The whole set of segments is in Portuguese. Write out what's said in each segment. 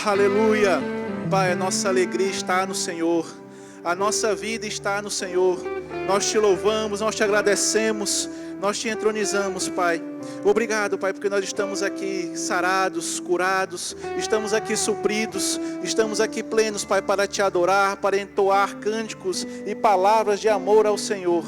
Aleluia. Pai, a nossa alegria está no Senhor. A nossa vida está no Senhor. Nós te louvamos, nós te agradecemos, nós te entronizamos, Pai. Obrigado, Pai, porque nós estamos aqui sarados, curados, estamos aqui supridos, estamos aqui plenos, Pai, para te adorar, para entoar cânticos e palavras de amor ao Senhor.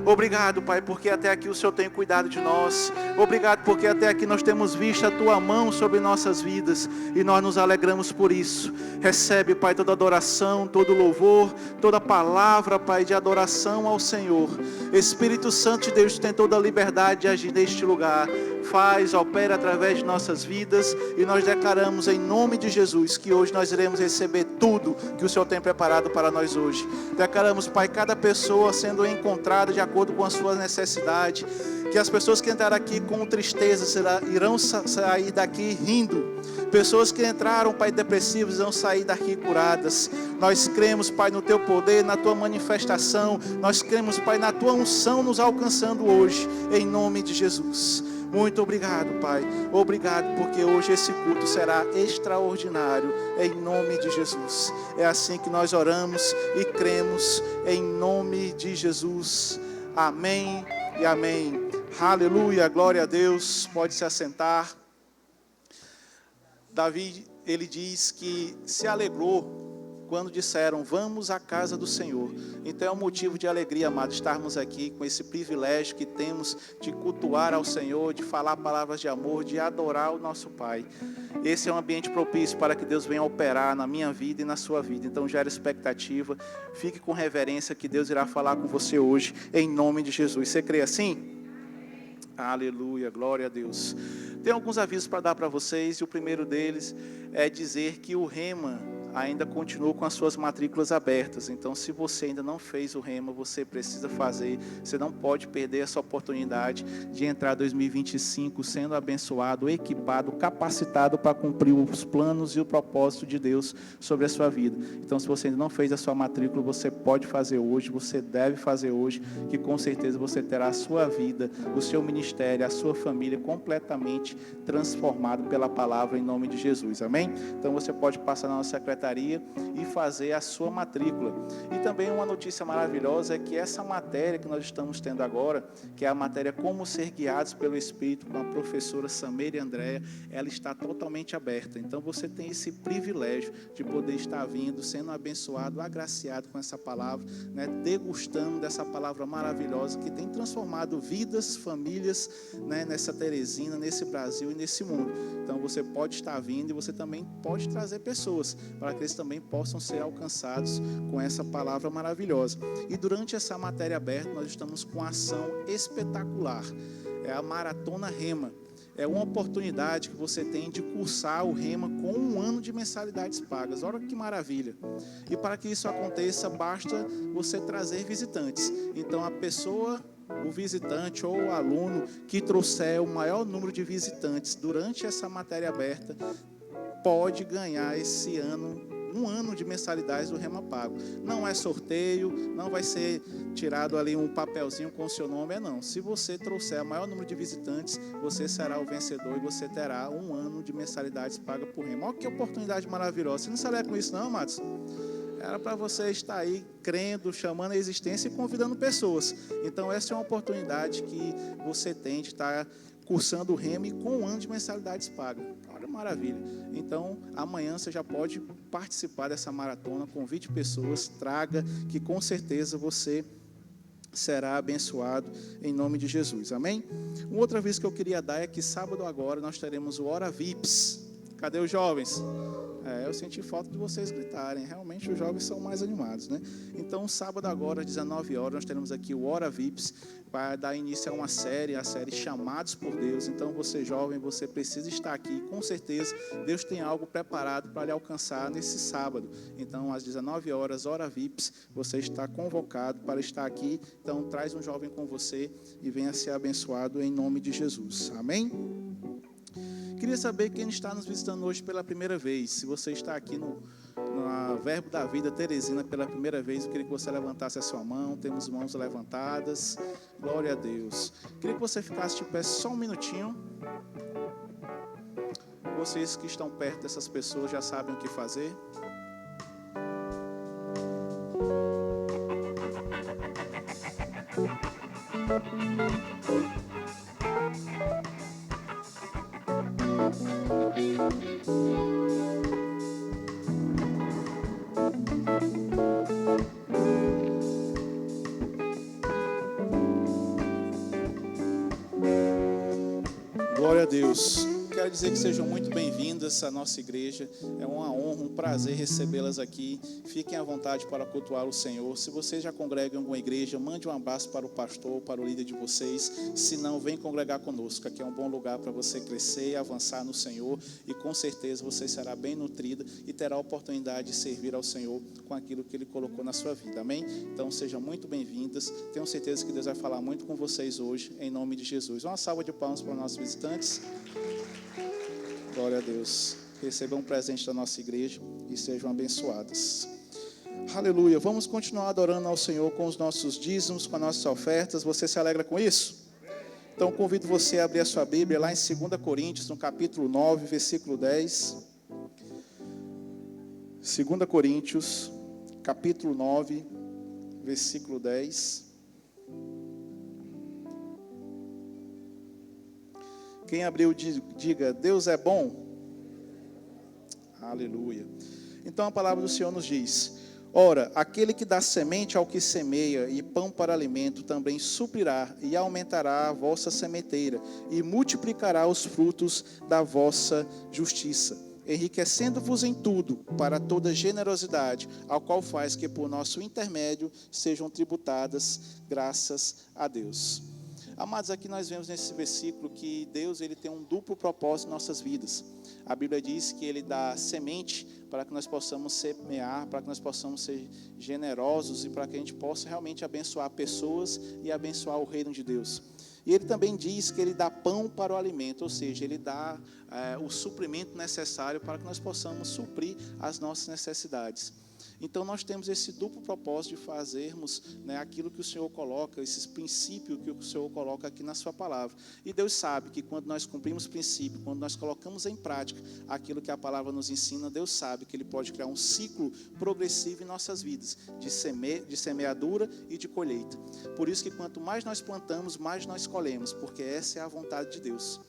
Obrigado, Pai, porque até aqui o Senhor tem cuidado de nós. Obrigado porque até aqui nós temos visto a Tua mão sobre nossas vidas e nós nos alegramos por isso. Recebe, Pai, toda adoração, todo louvor, toda palavra, Pai, de adoração ao Senhor. Espírito Santo de Deus, Tu tem toda a liberdade de agir neste lugar. Faz, opera através de nossas vidas e nós declaramos em nome de Jesus que hoje nós iremos receber tudo que o Senhor tem preparado para nós hoje. Declaramos, Pai, cada pessoa sendo encontrada de acordo com a sua necessidade, que as pessoas que entraram aqui com tristeza irão sair daqui rindo. Pessoas que entraram, Pai, depressivos, vão sair daqui curadas. Nós cremos, Pai, no Teu poder, na Tua manifestação. Nós cremos, Pai, na Tua unção nos alcançando hoje, em nome de Jesus. Muito obrigado, Pai. Obrigado, porque hoje esse culto será extraordinário, em nome de Jesus. É assim que nós oramos e cremos, em nome de Jesus. Amém e amém. Aleluia, glória a Deus. Pode se assentar. Davi, ele diz que se alegrou quando disseram, vamos à casa do Senhor. Então é um motivo de alegria, amado, estarmos aqui com esse privilégio que temos de cultuar ao Senhor, de falar palavras de amor, de adorar o nosso Pai. Esse é um ambiente propício para que Deus venha operar na minha vida e na sua vida. Então gera expectativa, fique com reverência que Deus irá falar com você hoje, em nome de Jesus. Você crê assim? Aleluia, glória a Deus. Tem alguns avisos para dar para vocês, e o primeiro deles é dizer que o Rema ainda continua com as suas matrículas abertas. Então, se você ainda não fez o Rema, você precisa fazer. Você não pode perder essa oportunidade de entrar 2025 sendo abençoado, equipado, capacitado para cumprir os planos e o propósito de Deus sobre a sua vida. Então, se você ainda não fez a sua matrícula, você pode fazer hoje, você deve fazer hoje, que com certeza você terá a sua vida, o seu ministério, a sua família completamente transformado pela palavra em nome de Jesus. Amém? Então, você pode passar na nossa secretaria e fazer a sua matrícula. E também uma notícia maravilhosa é que essa matéria que nós estamos tendo agora, que é a matéria Como Ser Guiados pelo Espírito, com a professora Sameira Andréa, ela está totalmente aberta. Então você tem esse privilégio de poder estar vindo, sendo abençoado, agraciado com essa palavra, né, degustando dessa palavra maravilhosa que tem transformado vidas, famílias, né, nessa Teresina, nesse Brasil e nesse mundo. Então você pode estar vindo e você também pode trazer pessoas para que eles também possam ser alcançados com essa palavra maravilhosa. E durante essa matéria aberta, nós estamos com uma ação espetacular. É a Maratona Rema. É uma oportunidade que você tem de cursar o Rema com 1 ano de mensalidades pagas. Olha que maravilha. E para que isso aconteça, basta você trazer visitantes. Então, a pessoa, o visitante ou o aluno que trouxer o maior número de visitantes durante essa matéria aberta, pode ganhar esse ano, 1 ano de mensalidades do Rema Pago. Não é sorteio, não vai ser tirado ali um papelzinho com o seu nome, não. Se você trouxer o maior número de visitantes, você será o vencedor e você terá 1 ano de mensalidades pagas por Rema. Olha que oportunidade maravilhosa. Você não se alegra com isso não, amados? Era para você estar aí crendo, chamando a existência e convidando pessoas. Então essa é uma oportunidade que você tem de estar cursando o Rema com 1 ano de mensalidades pagas. Olha, maravilha. Então, amanhã você já pode participar dessa maratona, convide pessoas, traga, que com certeza você será abençoado em nome de Jesus. Amém? Um outro aviso que eu queria dar é que sábado agora nós teremos o Hora VIPs. Cadê os jovens? Eu senti falta de vocês gritarem. Realmente os jovens são mais animados, né? Então, sábado agora, às 19 horas, nós teremos aqui o Hora VIPs, para dar início a uma série, a série Chamados por Deus. Então, você jovem, você precisa estar aqui. Com certeza, Deus tem algo preparado para lhe alcançar nesse sábado. Então, às 19 horas, Hora VIPs, você está convocado para estar aqui. Então, traz um jovem com você e venha ser abençoado em nome de Jesus. Amém? Queria saber quem está nos visitando hoje pela primeira vez. Se você está aqui no Verbo da Vida Teresina pela primeira vez, eu queria que você levantasse a sua mão. Temos mãos levantadas. Glória a Deus. Queria que você ficasse de pé só um minutinho. Vocês que estão perto dessas pessoas já sabem o que fazer. Glória a Deus. Quero dizer que sejam muito bem-vindas à nossa igreja. É uma honra, um prazer recebê-las aqui. Fiquem à vontade para cultuar o Senhor. Se vocês já congregam em alguma igreja, mande um abraço para o pastor, para o líder de vocês. Se não, vem congregar conosco. Aqui é um bom lugar para você crescer e avançar no Senhor. E com certeza você será bem nutrida e terá a oportunidade de servir ao Senhor com aquilo que Ele colocou na sua vida. Amém? Então sejam muito bem-vindas. Tenho certeza que Deus vai falar muito com vocês hoje, em nome de Jesus. Uma salva de palmas para os nossos visitantes. Glória a Deus. Recebam um presente da nossa igreja e sejam abençoadas. Aleluia. Vamos continuar adorando ao Senhor com os nossos dízimos, com as nossas ofertas. Você se alegra com isso? Então convido você a abrir a sua Bíblia lá em 2 Coríntios, no capítulo 9, versículo 10. 2 Coríntios, capítulo 9, versículo 10. Quem abriu, diga, Deus é bom. Aleluia. Então a palavra do Senhor nos diz: ora, aquele que dá semente ao que semeia e pão para alimento também suprirá e aumentará a vossa sementeira e multiplicará os frutos da vossa justiça, enriquecendo-vos em tudo para toda generosidade, ao qual faz que por nosso intermédio sejam tributadas graças a Deus. Amados, aqui nós vemos nesse versículo que Deus ele tem um duplo propósito em nossas vidas. A Bíblia diz que Ele dá semente para que nós possamos semear, para que nós possamos ser generosos e para que a gente possa realmente abençoar pessoas e abençoar o reino de Deus. E Ele também diz que Ele dá pão para o alimento, ou seja, Ele dá o suprimento necessário para que nós possamos suprir as nossas necessidades. Então nós temos esse duplo propósito de fazermos, aquilo que o Senhor coloca, esses princípios que o Senhor coloca aqui na sua palavra. E Deus sabe que quando nós cumprimos o princípio, quando nós colocamos em prática aquilo que a palavra nos ensina, Deus sabe que Ele pode criar um ciclo progressivo em nossas vidas, de semeadura e de colheita. Por isso que quanto mais nós plantamos, mais nós colhemos, porque essa é a vontade de Deus.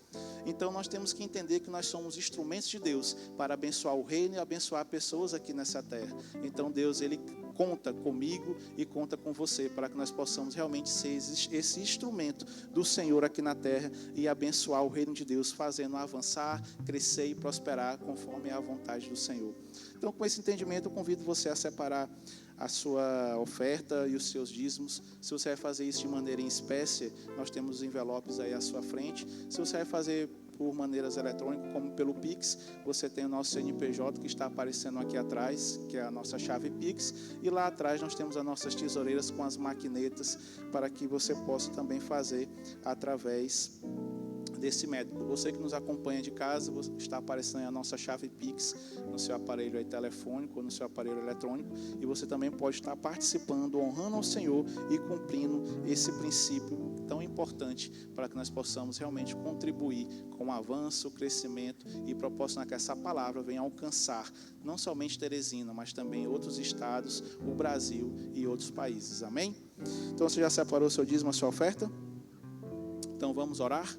Então nós temos que entender que nós somos instrumentos de Deus para abençoar o reino e abençoar pessoas aqui nessa terra. Então Deus, Ele conta comigo e conta com você para que nós possamos realmente ser esse instrumento do Senhor aqui na terra e abençoar o reino de Deus, fazendo avançar, crescer e prosperar conforme a vontade do Senhor. Então, com esse entendimento, eu convido você a separar a sua oferta e os seus dízimos. Se você vai fazer isso de maneira em espécie, nós temos envelopes aí à sua frente. Se você vai fazer por maneiras eletrônicas, como pelo Pix, você tem o nosso CNPJ que está aparecendo aqui atrás, que é a nossa chave Pix, e lá atrás nós temos as nossas tesoureiras com as maquinetas, para que você possa também fazer através desse método. Você que nos acompanha de casa, está aparecendo a nossa chave Pix no seu aparelho aí telefônico ou no seu aparelho eletrônico, e você também pode estar participando, honrando ao Senhor e cumprindo esse princípio tão importante para que nós possamos realmente contribuir com o avanço, o crescimento e proporcionar que essa palavra venha alcançar não somente Teresina, mas também outros estados, o Brasil e outros países. Amém? Então você já separou o seu dízimo, a sua oferta? Então vamos orar?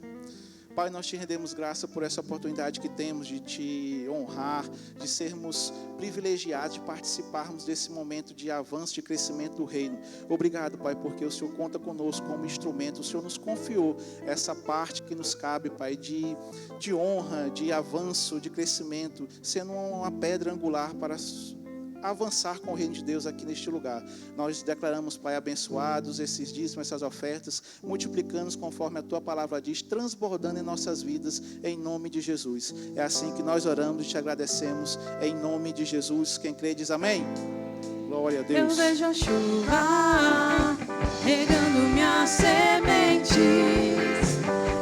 Pai, nós te rendemos graça por essa oportunidade que temos de te honrar, de sermos privilegiados, de participarmos desse momento de avanço, de crescimento do reino. Obrigado, Pai, porque o Senhor conta conosco como instrumento. O Senhor nos confiou essa parte que nos cabe, Pai, de honra, de avanço, de crescimento, sendo uma pedra angular para avançar com o reino de Deus aqui neste lugar. Nós declaramos, Pai, abençoados esses dízimos, essas ofertas, multiplicando conforme a Tua palavra diz, transbordando em nossas vidas, em nome de Jesus. É assim que nós oramos e te agradecemos, em nome de Jesus. Quem crê diz amém. Glória a Deus. Eu vejo a chuva regando minhas sementes,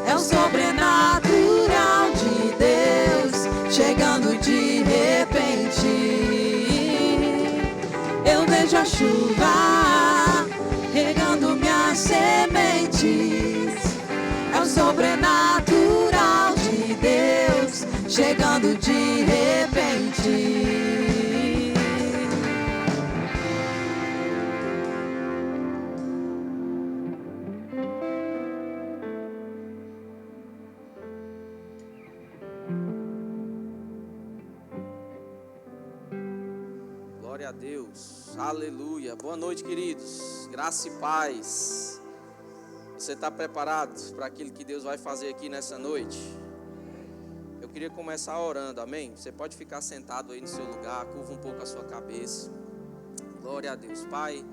é o sobrenatural de Deus chegando de repente. Eu vejo a chuva regando minhas sementes, é o sobrenatural de Deus chegando de repente. Glória a Deus, aleluia. Boa noite, queridos, graça e paz. Você está preparado para aquilo que Deus vai fazer aqui nessa noite? Eu queria começar orando, amém? Você pode ficar sentado aí no seu lugar, curva um pouco a sua cabeça. Glória a Deus. Pai,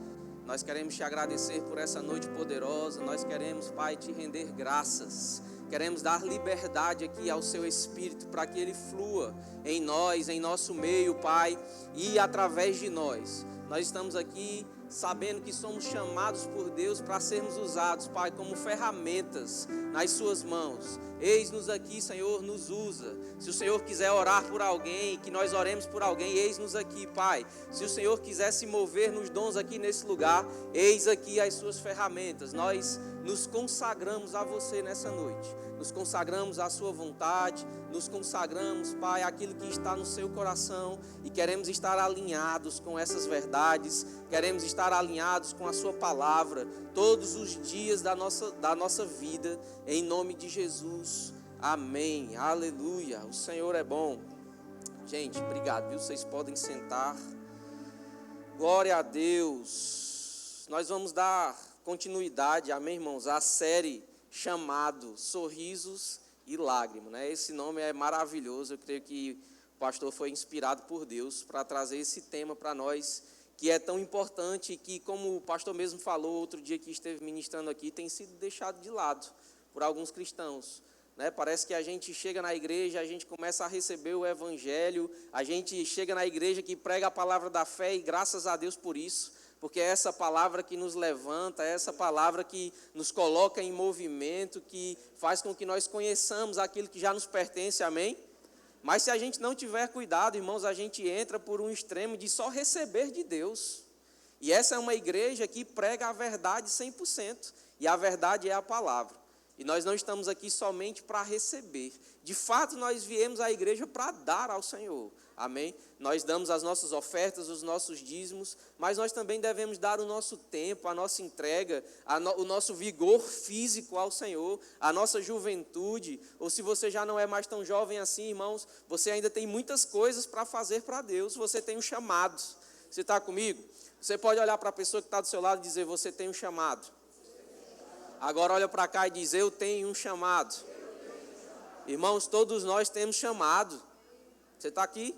nós queremos te agradecer por essa noite poderosa. Nós queremos, Pai, te render graças. Queremos dar liberdade aqui ao seu Espírito para que ele flua em nós, em nosso meio, Pai, e através de nós. Nós estamos aqui sabendo que somos chamados por Deus para sermos usados, Pai, como ferramentas nas suas mãos. Eis-nos aqui, Senhor, nos usa. Se o Senhor quiser orar por alguém, que nós oremos por alguém, eis-nos aqui, Pai. Se o Senhor quiser se mover nos dons aqui nesse lugar, eis aqui as suas ferramentas. Nós nos consagramos a você nessa noite. Nos consagramos à sua vontade, nos consagramos, Pai, àquilo que está no seu coração e queremos estar alinhados com essas verdades, queremos estar alinhados com a sua palavra todos os dias da nossa vida, em nome de Jesus, amém, aleluia. O Senhor é bom. Gente, obrigado, viu? Vocês podem sentar. Glória a Deus. Nós vamos dar continuidade, amém, irmãos, à série chamado Sorrisos e Lágrimas, né? Esse nome é maravilhoso. Eu creio que o pastor foi inspirado por Deus para trazer esse tema para nós, que é tão importante e que, como o pastor mesmo falou outro dia que esteve ministrando aqui, tem sido deixado de lado por alguns cristãos, né? Parece que a gente chega na igreja, a gente começa a receber o evangelho, a gente chega na igreja que prega a palavra da fé e graças a Deus por isso, porque é essa palavra que nos levanta, é essa palavra que nos coloca em movimento, que faz com que nós conheçamos aquilo que já nos pertence, amém? Mas se a gente não tiver cuidado, irmãos, a gente entra por um extremo de só receber de Deus. E essa é uma igreja que prega a verdade 100%, e a verdade é a palavra. E nós não estamos aqui somente para receber. De fato, nós viemos à igreja para dar ao Senhor. Amém? Nós damos as nossas ofertas, os nossos dízimos, mas nós também devemos dar o nosso tempo, a nossa entrega, o nosso vigor físico ao Senhor, a nossa juventude. Ou se você já não é mais tão jovem assim, irmãos, você ainda tem muitas coisas para fazer para Deus, você tem um chamado. Você está comigo? Você pode olhar para a pessoa que está do seu lado e dizer, você tem um chamado. Agora olha para cá e diz, eu tenho um chamado. Irmãos, todos nós temos chamado. Você está aqui?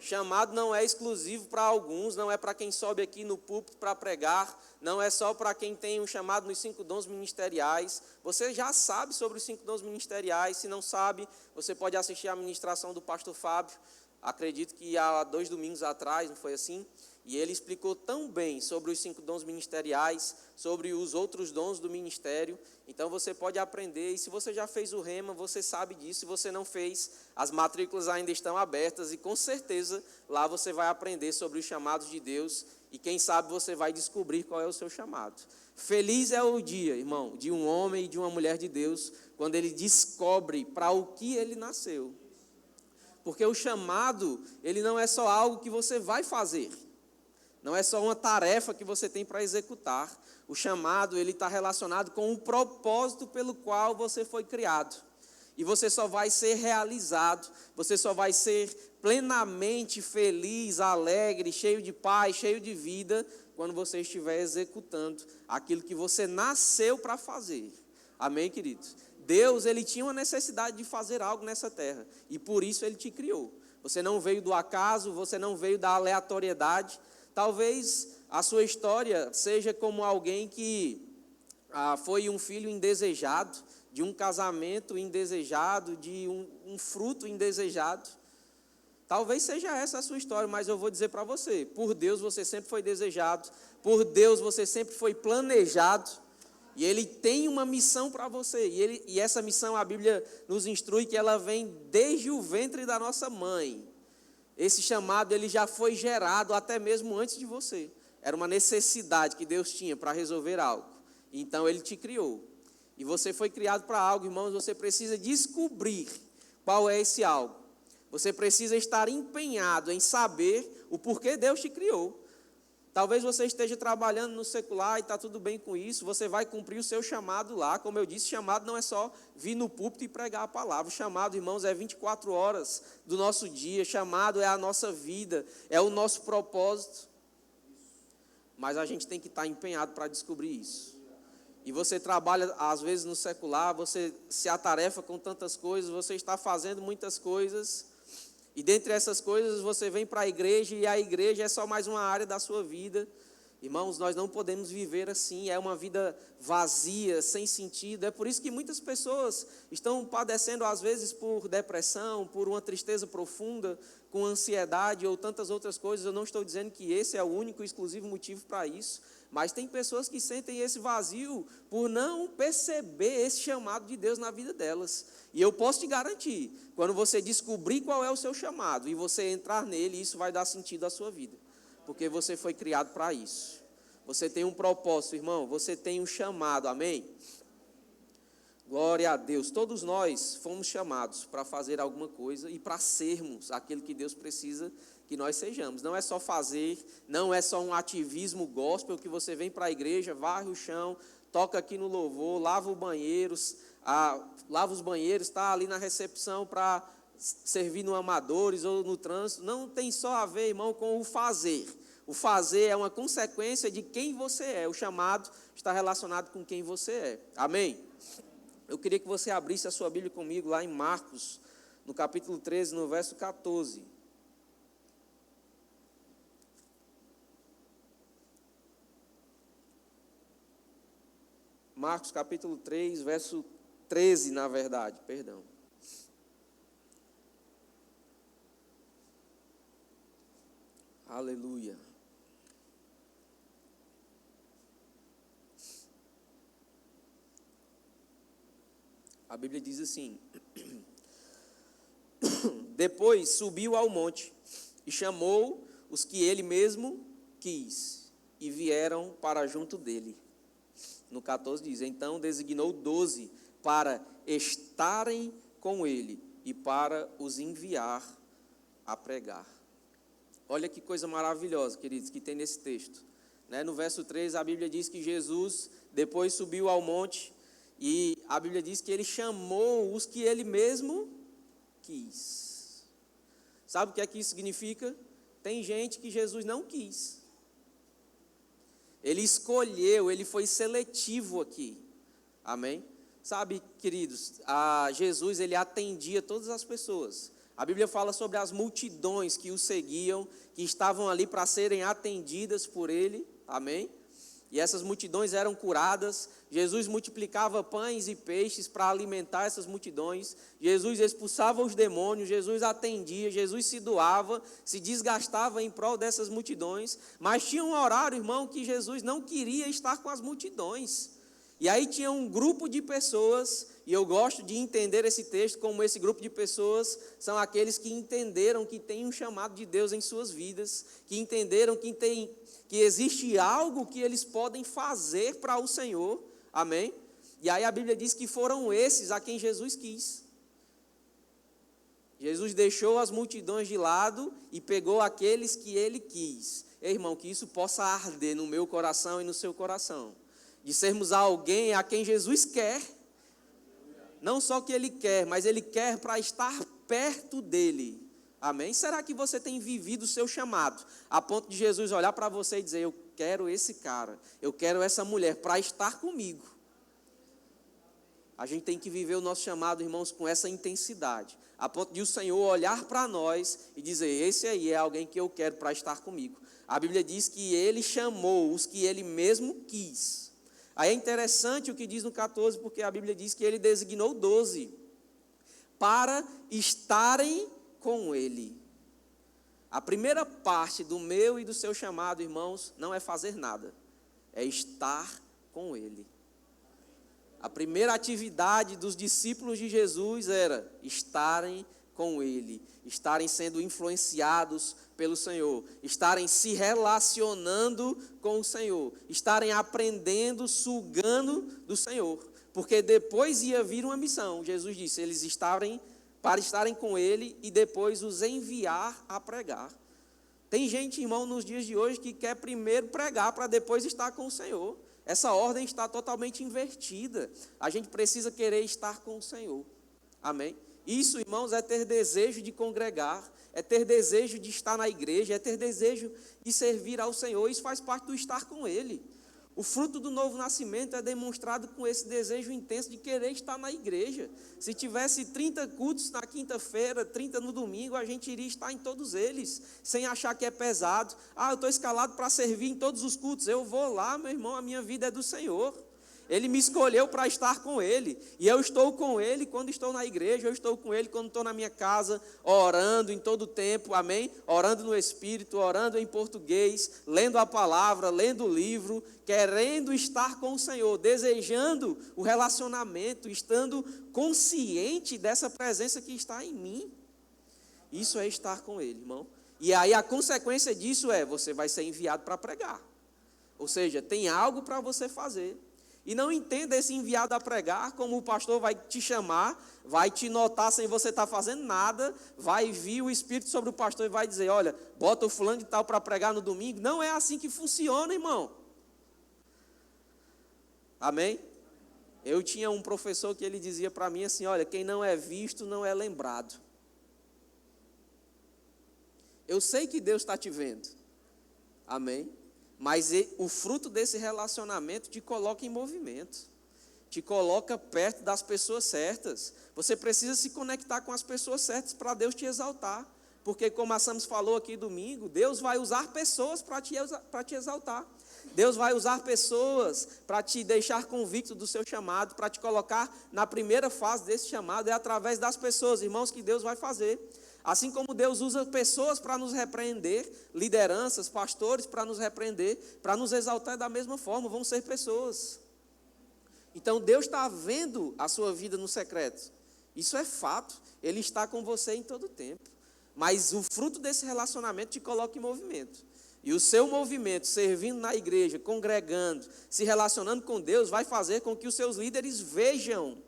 Chamado não é exclusivo para alguns, não é para quem sobe aqui no púlpito para pregar, não é só para quem tem um chamado nos 5 dons ministeriais. Você já sabe sobre os 5 dons ministeriais, se não sabe, você pode assistir a ministração do pastor Fábio, acredito que há 2 domingos atrás, não foi assim? E ele explicou tão bem sobre os 5 dons ministeriais, sobre os outros dons do ministério. Então você pode aprender, e se você já fez o rema, você sabe disso. Se você não fez, as matrículas ainda estão abertas e com certeza lá você vai aprender sobre os chamados de Deus e quem sabe você vai descobrir qual é o seu chamado. Feliz é o dia, irmão, de um homem e de uma mulher de Deus, quando ele descobre para o que ele nasceu. Porque o chamado, ele não é só algo que você vai fazer. Não é só uma tarefa que você tem para executar. O chamado, ele está relacionado com o propósito pelo qual você foi criado. E você só vai ser realizado, você só vai ser plenamente feliz, alegre, cheio de paz, cheio de vida, quando você estiver executando aquilo que você nasceu para fazer. Amém, queridos? Deus, ele tinha uma necessidade de fazer algo nessa terra. E por isso ele te criou. Você não veio do acaso, você não veio da aleatoriedade. Talvez a sua história seja como alguém que foi um filho indesejado, de um casamento indesejado, de um fruto indesejado. Talvez seja essa a sua história, mas eu vou dizer para você, por Deus você sempre foi desejado, por Deus você sempre foi planejado, e Ele tem uma missão para você, e essa missão a Bíblia nos instrui que ela vem desde o ventre da nossa mãe. Esse chamado ele já foi gerado até mesmo antes de você. Era uma necessidade que Deus tinha para resolver algo. Então Ele te criou. E você foi criado para algo, irmãos, você precisa descobrir qual é esse algo. Você precisa estar empenhado em saber o porquê Deus te criou. Talvez você esteja trabalhando no secular e está tudo bem com isso, você vai cumprir o seu chamado lá. Como eu disse, chamado não é só vir no púlpito e pregar a palavra. O chamado, irmãos, é 24 horas do nosso dia. Chamado é a nossa vida, é o nosso propósito. Mas a gente tem que estar empenhado para descobrir isso. E você trabalha, às vezes, no secular, você se atarefa com tantas coisas, você está fazendo muitas coisas. E dentre essas coisas você vem para a igreja e a igreja é só mais uma área da sua vida. Irmãos, nós não podemos viver assim, é uma vida vazia, sem sentido. É por isso que muitas pessoas estão padecendo às vezes por depressão, por uma tristeza profunda, com ansiedade ou tantas outras coisas. Eu não estou dizendo que esse é o único e exclusivo motivo para isso, mas tem pessoas que sentem esse vazio por não perceber esse chamado de Deus na vida delas. E eu posso te garantir, quando você descobrir qual é o seu chamado e você entrar nele, isso vai dar sentido à sua vida. Porque você foi criado para isso. Você tem um propósito, irmão. Você tem um chamado, amém? Glória a Deus. Todos nós fomos chamados para fazer alguma coisa e para sermos aquilo que Deus precisa que nós sejamos. Não é só fazer, não é só um ativismo gospel que você vem para a igreja, varre o chão, toca aqui no louvor, lava os banheiros, está ali na recepção para servir no Amadores ou no trânsito. Não tem só a ver, irmão, com o fazer. O fazer é uma consequência de quem você é. O chamado está relacionado com quem você é. Amém? Eu queria que você abrisse a sua Bíblia comigo lá em Marcos, no capítulo 13, no verso 14. Marcos capítulo 3, verso 13, na verdade, perdão. Aleluia. A Bíblia diz assim: depois subiu ao monte e chamou os que ele mesmo quis e vieram para junto dele. No 14 diz: então designou 12 para estarem com ele e para os enviar a pregar. Olha que coisa maravilhosa, queridos, que tem nesse texto. No verso 3, a Bíblia diz que Jesus depois subiu ao monte e a Bíblia diz que ele chamou os que ele mesmo quis. Sabe o que é que isso significa? Tem gente que Jesus não quis. Ele escolheu, ele foi seletivo aqui. Amém? Sabe, queridos, Jesus, ele atendia todas as pessoas. A Bíblia fala sobre as multidões que o seguiam, que estavam ali para serem atendidas por ele. Amém? E essas multidões eram curadas. Jesus multiplicava pães e peixes para alimentar essas multidões. Jesus expulsava os demônios, Jesus atendia, Jesus se doava, se desgastava em prol dessas multidões. Mas tinha um horário, irmão, que Jesus não queria estar com as multidões. E aí tinha um grupo de pessoas, e eu gosto de entender esse texto como esse grupo de pessoas são aqueles que entenderam que tem um chamado de Deus em suas vidas, que entenderam que existe algo que eles podem fazer para o Senhor, amém? E aí a Bíblia diz que foram esses a quem Jesus quis. Jesus deixou as multidões de lado e pegou aqueles que ele quis. Ei, irmão, que isso possa arder no meu coração e no seu coração. De sermos alguém a quem Jesus quer. Não só que ele quer, mas ele quer para estar perto dele. Amém? Será que você tem vivido o seu chamado a ponto de Jesus olhar para você e dizer: eu quero esse cara, eu quero essa mulher para estar comigo? A gente tem que viver o nosso chamado, irmãos, com essa intensidade, a ponto de o Senhor olhar para nós e dizer: esse aí é alguém que eu quero para estar comigo. A Bíblia diz que ele chamou os que ele mesmo quis. Aí é interessante o que diz no 14, porque a Bíblia diz que ele designou 12 para estarem com ele. A primeira parte do meu e do seu chamado, irmãos, não é fazer nada, é estar com ele. A primeira atividade dos discípulos de Jesus era estarem com ele, estarem sendo influenciados pelo Senhor, estarem se relacionando com o Senhor, estarem aprendendo, sugando do Senhor, porque depois ia vir uma missão. Jesus disse: eles estarem para estarem com ele e depois os enviar a pregar. Tem gente, irmão, nos dias de hoje que quer primeiro pregar para depois estar com o Senhor. Essa ordem está totalmente invertida. A gente precisa querer estar com o Senhor. Amém? Isso, irmãos, é ter desejo de congregar, é ter desejo de estar na igreja, é ter desejo de servir ao Senhor. Isso faz parte do estar com Ele. O fruto do novo nascimento é demonstrado com esse desejo intenso de querer estar na igreja. Se tivesse 30 cultos na quinta-feira, 30 no domingo, a gente iria estar em todos eles, sem achar que é pesado. Eu estou escalado para servir em todos os cultos. Eu vou lá, meu irmão, a minha vida é do Senhor. Ele me escolheu para estar com Ele, e eu estou com Ele quando estou na igreja, eu estou com Ele quando estou na minha casa, orando em todo o tempo, amém? Orando no Espírito, orando em português, lendo a palavra, lendo o livro, querendo estar com o Senhor, desejando o relacionamento, estando consciente dessa presença que está em mim. Isso é estar com Ele, irmão. E aí a consequência disso é, você vai ser enviado para pregar. Ou seja, tem algo para você fazer. E não entenda esse enviado a pregar como o pastor vai te chamar, vai te notar sem você estar fazendo nada, vai vir o Espírito sobre o pastor e vai dizer, olha, bota o fulano de tal para pregar no domingo. Não é assim que funciona, irmão. Amém? Eu tinha um professor que ele dizia para mim assim, olha, quem não é visto não é lembrado. Eu sei que Deus está te vendo. Amém? Mas o fruto desse relacionamento te coloca em movimento, te coloca perto das pessoas certas. Você precisa se conectar com as pessoas certas para Deus te exaltar. Porque como a Sams falou aqui domingo, Deus vai usar pessoas para te exaltar. Deus vai usar pessoas para te deixar convicto do seu chamado, para te colocar na primeira fase desse chamado. É através das pessoas, irmãos, que Deus vai fazer. Assim como Deus usa pessoas para nos repreender, lideranças, pastores para nos repreender, para nos exaltar da mesma forma, vão ser pessoas. Então Deus está vendo a sua vida no secreto. Isso é fato, Ele está com você em todo o tempo. Mas o fruto desse relacionamento te coloca em movimento. E o seu movimento, servindo na igreja, congregando, se relacionando com Deus, vai fazer com que os seus líderes vejam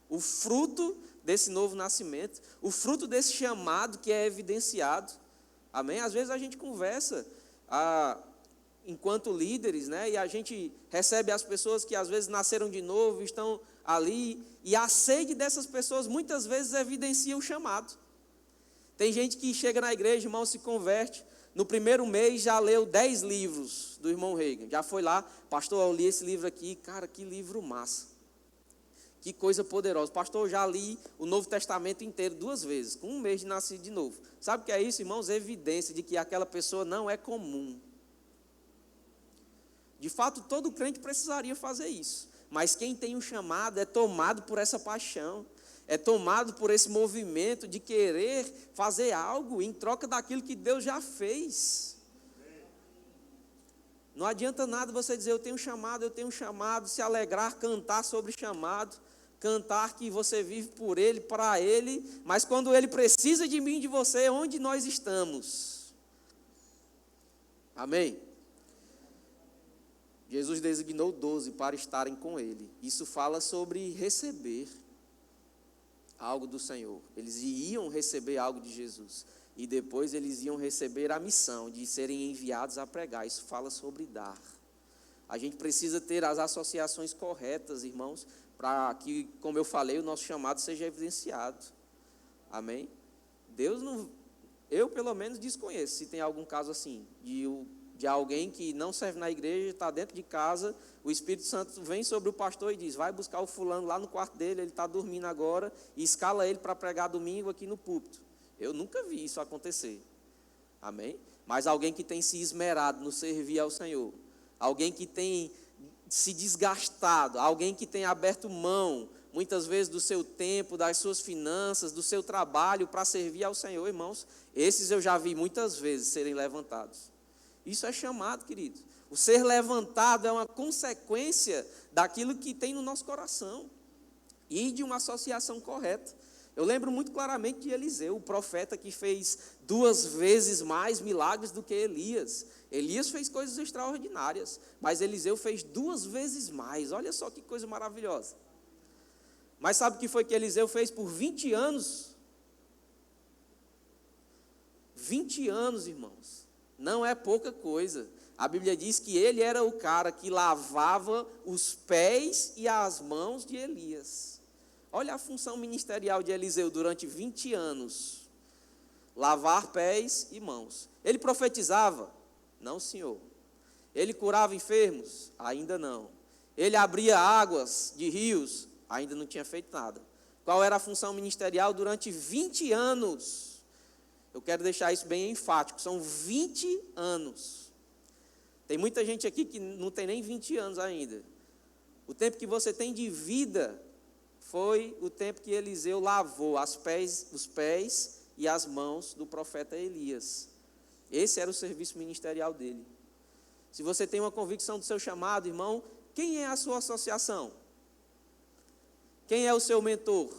o fruto desse novo nascimento, o fruto desse chamado que é evidenciado. Amém? Às vezes a gente conversa enquanto líderes, né? E a gente recebe as pessoas que às vezes nasceram de novo, estão ali, e a sede dessas pessoas muitas vezes evidencia o chamado. Tem gente que chega na igreja, irmão, se converte, no primeiro mês já leu 10 livros do irmão Reagan, já foi lá, pastor, eu li esse livro aqui, cara, que livro massa. Que coisa poderosa. Pastor, eu já li o Novo Testamento inteiro 2 vezes, com 1 mês de nascido de novo. Sabe o que é isso, irmãos? Evidência de que aquela pessoa não é comum. De fato, todo crente precisaria fazer isso. Mas quem tem um chamado é tomado por essa paixão, é tomado por esse movimento de querer fazer algo em troca daquilo que Deus já fez. Não adianta nada você dizer, eu tenho um chamado, se alegrar, cantar sobre chamado, cantar que você vive por Ele, para Ele, mas quando Ele precisa de mim, de você, onde nós estamos? Amém? Jesus designou 12 para estarem com Ele. Isso fala sobre receber algo do Senhor. Eles iam receber algo de Jesus. E depois eles iam receber a missão de serem enviados a pregar. Isso fala sobre dar. A gente precisa ter as associações corretas, irmãos, para que, como eu falei, o nosso chamado seja evidenciado. Amém? Deus não... Eu, pelo menos, desconheço se tem algum caso assim, de alguém que não serve na igreja, está dentro de casa, o Espírito Santo vem sobre o pastor e diz, vai buscar o fulano lá no quarto dele, ele está dormindo agora, e escala ele para pregar domingo aqui no púlpito. Eu nunca vi isso acontecer. Amém? Mas alguém que tem se esmerado no servir ao Senhor, alguém que tem se desgastado, alguém que tem aberto mão, muitas vezes do seu tempo, das suas finanças, do seu trabalho para servir ao Senhor, irmãos, esses eu já vi muitas vezes serem levantados. Isso é chamado, querido. O ser levantado é uma consequência daquilo que tem no nosso coração e de uma associação correta. Eu lembro muito claramente de Eliseu, o profeta que fez 2 vezes mais milagres do que Elias. Elias fez coisas extraordinárias, mas Eliseu fez 2 vezes mais. Olha só que coisa maravilhosa. Mas sabe o que foi que Eliseu fez por 20 anos? 20 anos, irmãos. Não é pouca coisa. A Bíblia diz que ele era o cara que lavava os pés e as mãos de Elias. Olha a função ministerial de Eliseu durante 20 anos. Lavar pés e mãos. Ele profetizava? Não, senhor. Ele curava enfermos? Ainda não. Ele abria águas de rios? Ainda não tinha feito nada. Qual era a função ministerial durante 20 anos? Eu quero deixar isso bem enfático. São 20 anos. Tem muita gente aqui que não tem nem 20 anos ainda. O tempo que você tem de vida foi o tempo que Eliseu lavou os pés e as mãos do profeta Elias. Esse era o serviço ministerial dele. Se você tem uma convicção do seu chamado, irmão, quem é a sua associação? Quem é o seu mentor?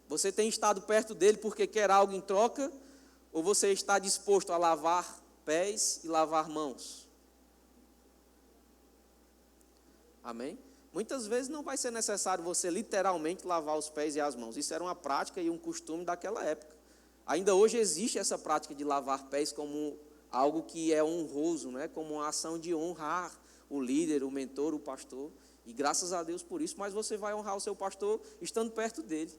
Você tem estado perto dele porque quer algo em troca? Ou você está disposto a lavar pés e lavar mãos? Amém? Muitas vezes não vai ser necessário você literalmente lavar os pés e as mãos. Isso era uma prática e um costume daquela época. Ainda hoje existe essa prática de lavar pés como algo que é honroso, né? Como uma ação de honrar o líder, o mentor, o pastor. E graças a Deus por isso, mas você vai honrar o seu pastor estando perto dele.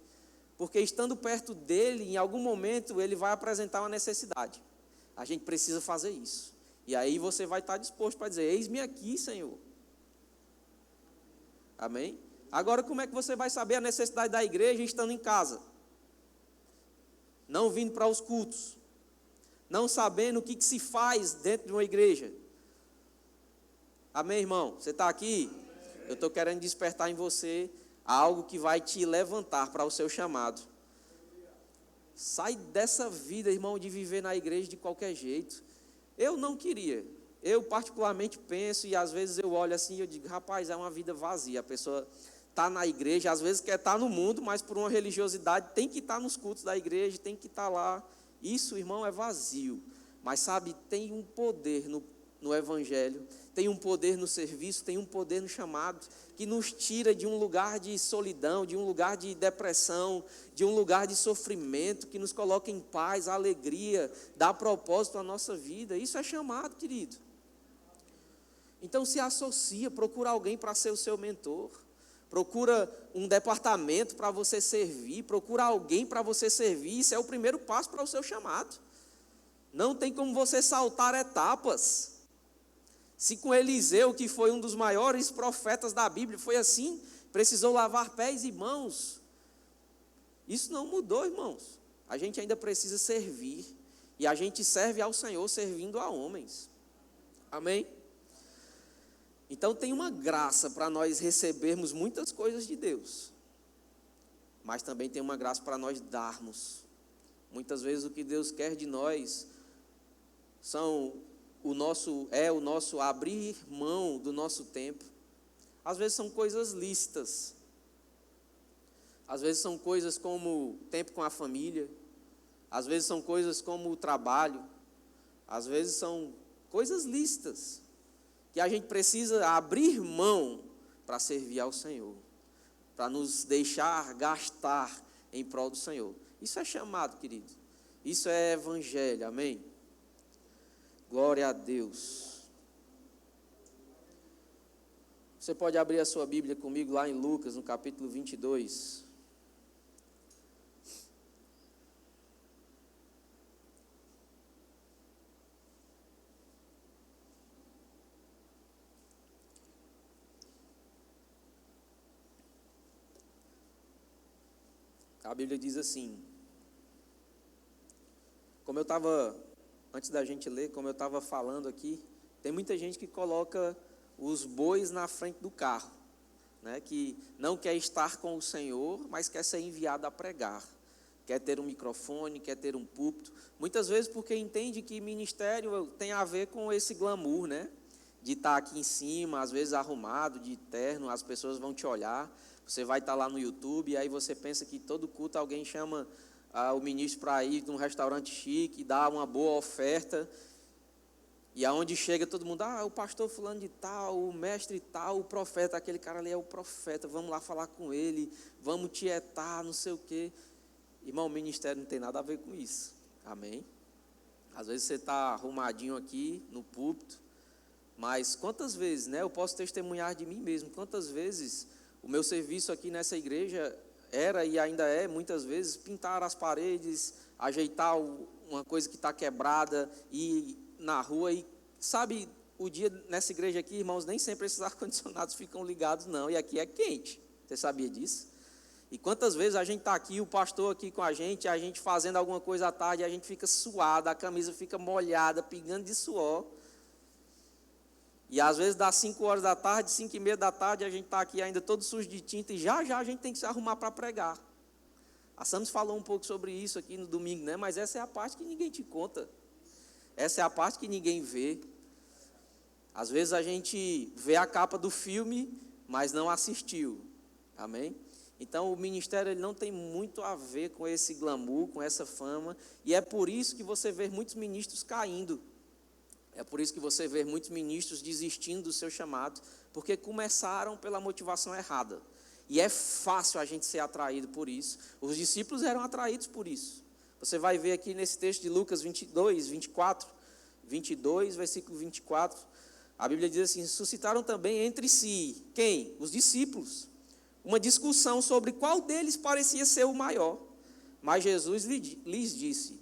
Porque estando perto dele, em algum momento, ele vai apresentar uma necessidade. A gente precisa fazer isso. E aí você vai estar disposto para dizer, eis-me aqui, Senhor. Amém? Agora, como é que você vai saber a necessidade da igreja estando em casa? Não vindo para os cultos. Não sabendo o que se faz dentro de uma igreja. Amém, irmão? Você está aqui? Eu estou querendo despertar em você algo que vai te levantar para o seu chamado. Sai dessa vida, irmão, de viver na igreja de qualquer jeito. Eu não queria. Eu particularmente penso, e às vezes eu olho assim e eu digo, rapaz, é uma vida vazia. A pessoa está na igreja, às vezes quer estar no mundo, mas por uma religiosidade tem que estar nos cultos da igreja, tem que estar lá. Isso, irmão, é vazio. Mas sabe, tem um poder no evangelho, tem um poder no serviço, tem um poder no chamado, que nos tira de um lugar de solidão, de um lugar de depressão, de um lugar de sofrimento, que nos coloca em paz, alegria, dá propósito à nossa vida. Isso é chamado, querido. Então se associa, procura alguém para ser o seu mentor, procura um departamento para você servir, procura alguém para você servir. Isso é o primeiro passo para o seu chamado. Não tem como você saltar etapas. Se com Eliseu, que foi um dos maiores profetas da Bíblia, foi assim, precisou lavar pés e mãos. Isso não mudou, irmãos. A gente ainda precisa servir. E a gente serve ao Senhor servindo a homens. Amém? Então tem uma graça para nós recebermos muitas coisas de Deus. Mas também tem uma graça para nós darmos. Muitas vezes o que Deus quer de nós é o nosso abrir mão do nosso tempo. Às vezes são coisas lícitas. Às vezes são coisas como tempo com a família. Às vezes são coisas como o trabalho. Às vezes são coisas lícitas que a gente precisa abrir mão para servir ao Senhor, para nos deixar gastar em prol do Senhor. Isso é chamado, querido. Isso é evangelho, amém? Glória a Deus. Você pode abrir a sua Bíblia comigo lá em Lucas, no capítulo 22. A Bíblia diz assim, antes da gente ler, como eu estava falando aqui, tem muita gente que coloca os bois na frente do carro, né? Que não quer estar com o Senhor, mas quer ser enviado a pregar, quer ter um microfone, quer ter um púlpito, muitas vezes porque entende que ministério tem a ver com esse glamour, né? De estar aqui em cima, às vezes arrumado, de terno, as pessoas vão te olhar. Você vai estar lá no YouTube e aí você pensa que todo culto alguém chama o ministro para ir num restaurante chique, dar uma boa oferta. E aonde chega todo mundo, o pastor fulano de tal, o mestre tal, o profeta, aquele cara ali é o profeta, vamos lá falar com ele, vamos tietar, não sei o quê. Irmão, o ministério não tem nada a ver com isso, amém? Às vezes você está arrumadinho aqui no púlpito, mas quantas vezes, né, eu posso testemunhar de mim mesmo, quantas vezes o meu serviço aqui nessa igreja era e ainda é, muitas vezes, pintar as paredes, ajeitar uma coisa que está quebrada, e na rua, e sabe, o dia nessa igreja aqui, irmãos, nem sempre esses ar-condicionados ficam ligados não, e aqui é quente, você sabia disso? E quantas vezes a gente está aqui, o pastor aqui com a gente fazendo alguma coisa à tarde, a gente fica suado, a camisa fica molhada, pingando de suor, e às vezes dá 5 horas da tarde, 5 e meia da tarde, a gente está aqui ainda todo sujo de tinta, e já a gente tem que se arrumar para pregar. A Sams falou um pouco sobre isso aqui no domingo, né? Mas essa é a parte que ninguém te conta. Essa é a parte que ninguém vê. Às vezes a gente vê a capa do filme, mas não assistiu. Amém? Então o ministério ele não tem muito a ver com esse glamour, com essa fama. E é por isso que você vê muitos ministros caindo. É por isso que você vê muitos ministros desistindo do seu chamado, porque começaram pela motivação errada. E é fácil a gente ser atraído por isso. Os discípulos eram atraídos por isso. Você vai ver aqui nesse texto de Lucas 22, versículo 24, a Bíblia diz assim: suscitaram também entre si, quem? Os discípulos, uma discussão sobre qual deles parecia ser o maior. Mas Jesus lhes disse: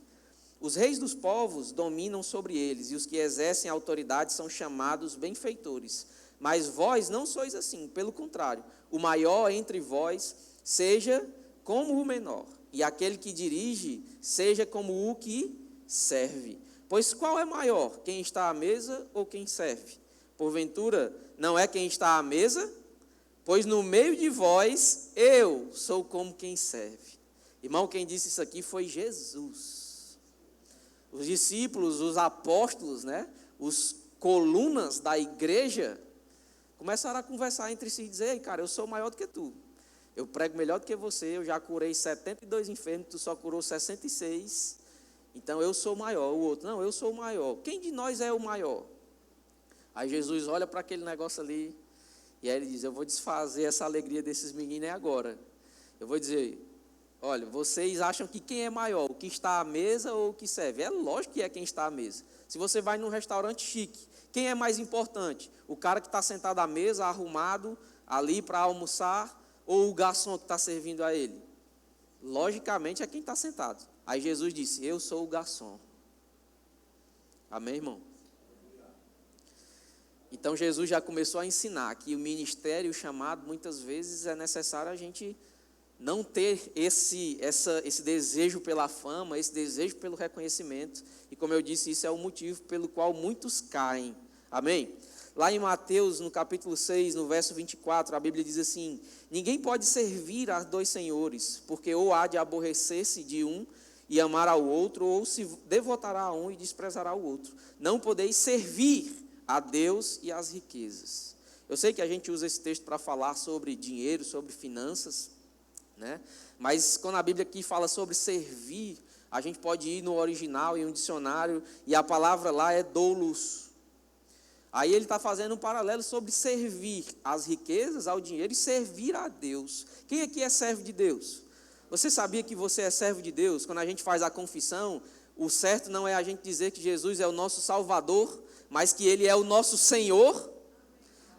os reis dos povos dominam sobre eles, e os que exercem autoridade são chamados benfeitores. Mas vós não sois assim, pelo contrário, o maior entre vós seja como o menor, e aquele que dirige seja como o que serve. Pois qual é maior, quem está à mesa ou quem serve? Porventura, não é quem está à mesa? Pois no meio de vós, eu sou como quem serve. Irmão, quem disse isso aqui foi Jesus. Os discípulos, os apóstolos, né, os colunas da igreja, começaram a conversar entre si e dizer: ei, cara, eu sou maior do que tu. Eu prego melhor do que você, eu já curei 72 enfermos, tu só curou 66. Então eu sou maior. O outro: não, eu sou o maior. Quem de nós é o maior? Aí Jesus olha para aquele negócio ali, e aí ele diz: eu vou desfazer essa alegria desses meninos agora. Eu vou dizer: olha, vocês acham que quem é maior, o que está à mesa ou o que serve? É lógico que é quem está à mesa. Se você vai num restaurante chique, quem é mais importante? O cara que está sentado à mesa, arrumado, ali para almoçar, ou o garçom que está servindo a ele? Logicamente é quem está sentado. Aí Jesus disse: eu sou o garçom. Amém, irmão? Então Jesus já começou a ensinar que o ministério, o chamado, muitas vezes é necessário a gente não ter esse desejo pela fama, esse desejo pelo reconhecimento. E como eu disse, isso é o motivo pelo qual muitos caem. Amém? Lá em Mateus, no capítulo 6, no verso 24, a Bíblia diz assim: ninguém pode servir a dois senhores, porque ou há de aborrecer-se de um e amar ao outro, ou se devotará a um e desprezará o outro. Não podeis servir a Deus e às riquezas. Eu sei que a gente usa esse texto para falar sobre dinheiro, sobre finanças, né? Mas quando a Bíblia aqui fala sobre servir, a gente pode ir no original, em um dicionário, e a palavra lá é doulos. Aí ele está fazendo um paralelo sobre servir às riquezas, ao dinheiro, e servir a Deus. Quem aqui é servo de Deus? Você sabia que você é servo de Deus? Quando a gente faz a confissão, o certo não é a gente dizer que Jesus é o nosso Salvador, mas que Ele é o nosso Senhor.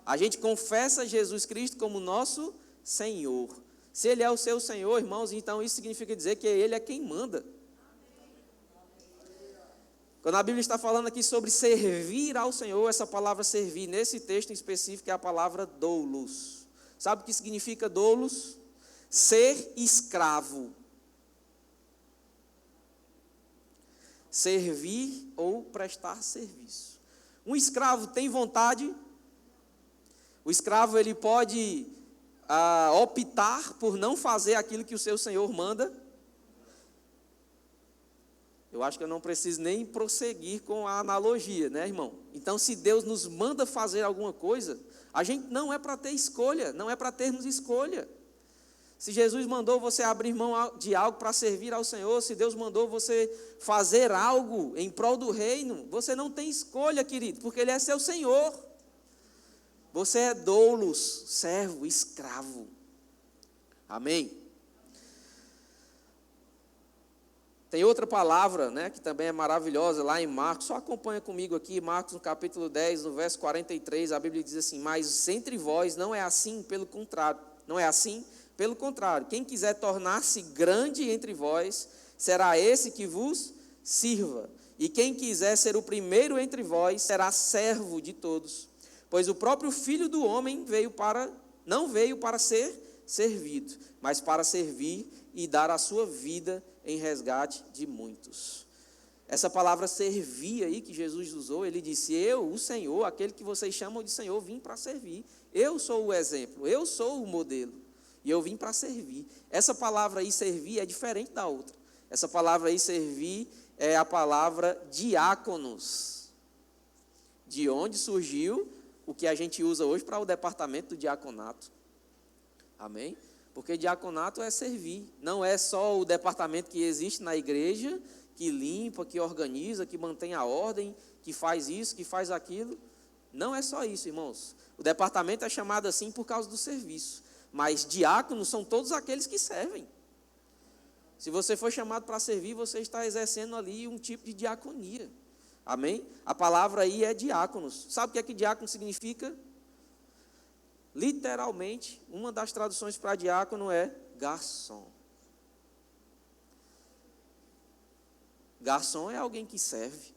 A gente confessa Jesus Cristo como nosso Senhor. Se Ele é o seu Senhor, irmãos, então isso significa dizer que Ele é quem manda. Quando a Bíblia está falando aqui sobre servir ao Senhor, essa palavra servir, nesse texto em específico, é a palavra doulos. Sabe o que significa doulos? Ser escravo. Servir ou prestar serviço. Um escravo tem vontade? O escravo ele pode optar por não fazer aquilo que o seu senhor manda? Eu acho que eu não preciso nem prosseguir com a analogia, né, irmão? Então, se Deus nos manda fazer alguma coisa, a gente não é para ter escolha, não é para termos escolha. Se Jesus mandou você abrir mão de algo para servir ao Senhor, se Deus mandou você fazer algo em prol do reino, você não tem escolha, querido, porque Ele é seu Senhor. Você é doulos, servo, escravo. Amém? Tem outra palavra, né, que também é maravilhosa, lá em Marcos, só acompanha comigo aqui, Marcos no capítulo 10, no verso 43, a Bíblia diz assim: mas entre vós não é assim, pelo contrário, não é assim, pelo contrário, quem quiser tornar-se grande entre vós, será esse que vos sirva, e quem quiser ser o primeiro entre vós, será servo de todos, pois o próprio Filho do Homem não veio para ser servido, mas para servir e dar a sua vida em resgate de muitos. Essa palavra servir aí que Jesus usou, ele disse: eu, o Senhor, aquele que vocês chamam de Senhor, vim para servir. Eu sou o exemplo, eu sou o modelo, e eu vim para servir. Essa palavra aí, servir, é diferente da outra. Essa palavra aí, servir, é a palavra diáconos, de onde surgiu o que a gente usa hoje para o departamento do diaconato. Amém? Porque diaconato é servir, não é só o departamento que existe na igreja, que limpa, que organiza, que mantém a ordem, que faz isso, que faz aquilo. Não é só isso, irmãos. O departamento é chamado assim por causa do serviço, mas diáconos são todos aqueles que servem. Se você for chamado para servir, você está exercendo ali um tipo de diaconia. Amém? A palavra aí é diáconos. Sabe o que é que diácono significa? Literalmente, uma das traduções para diácono é garçom. Garçom é alguém que serve.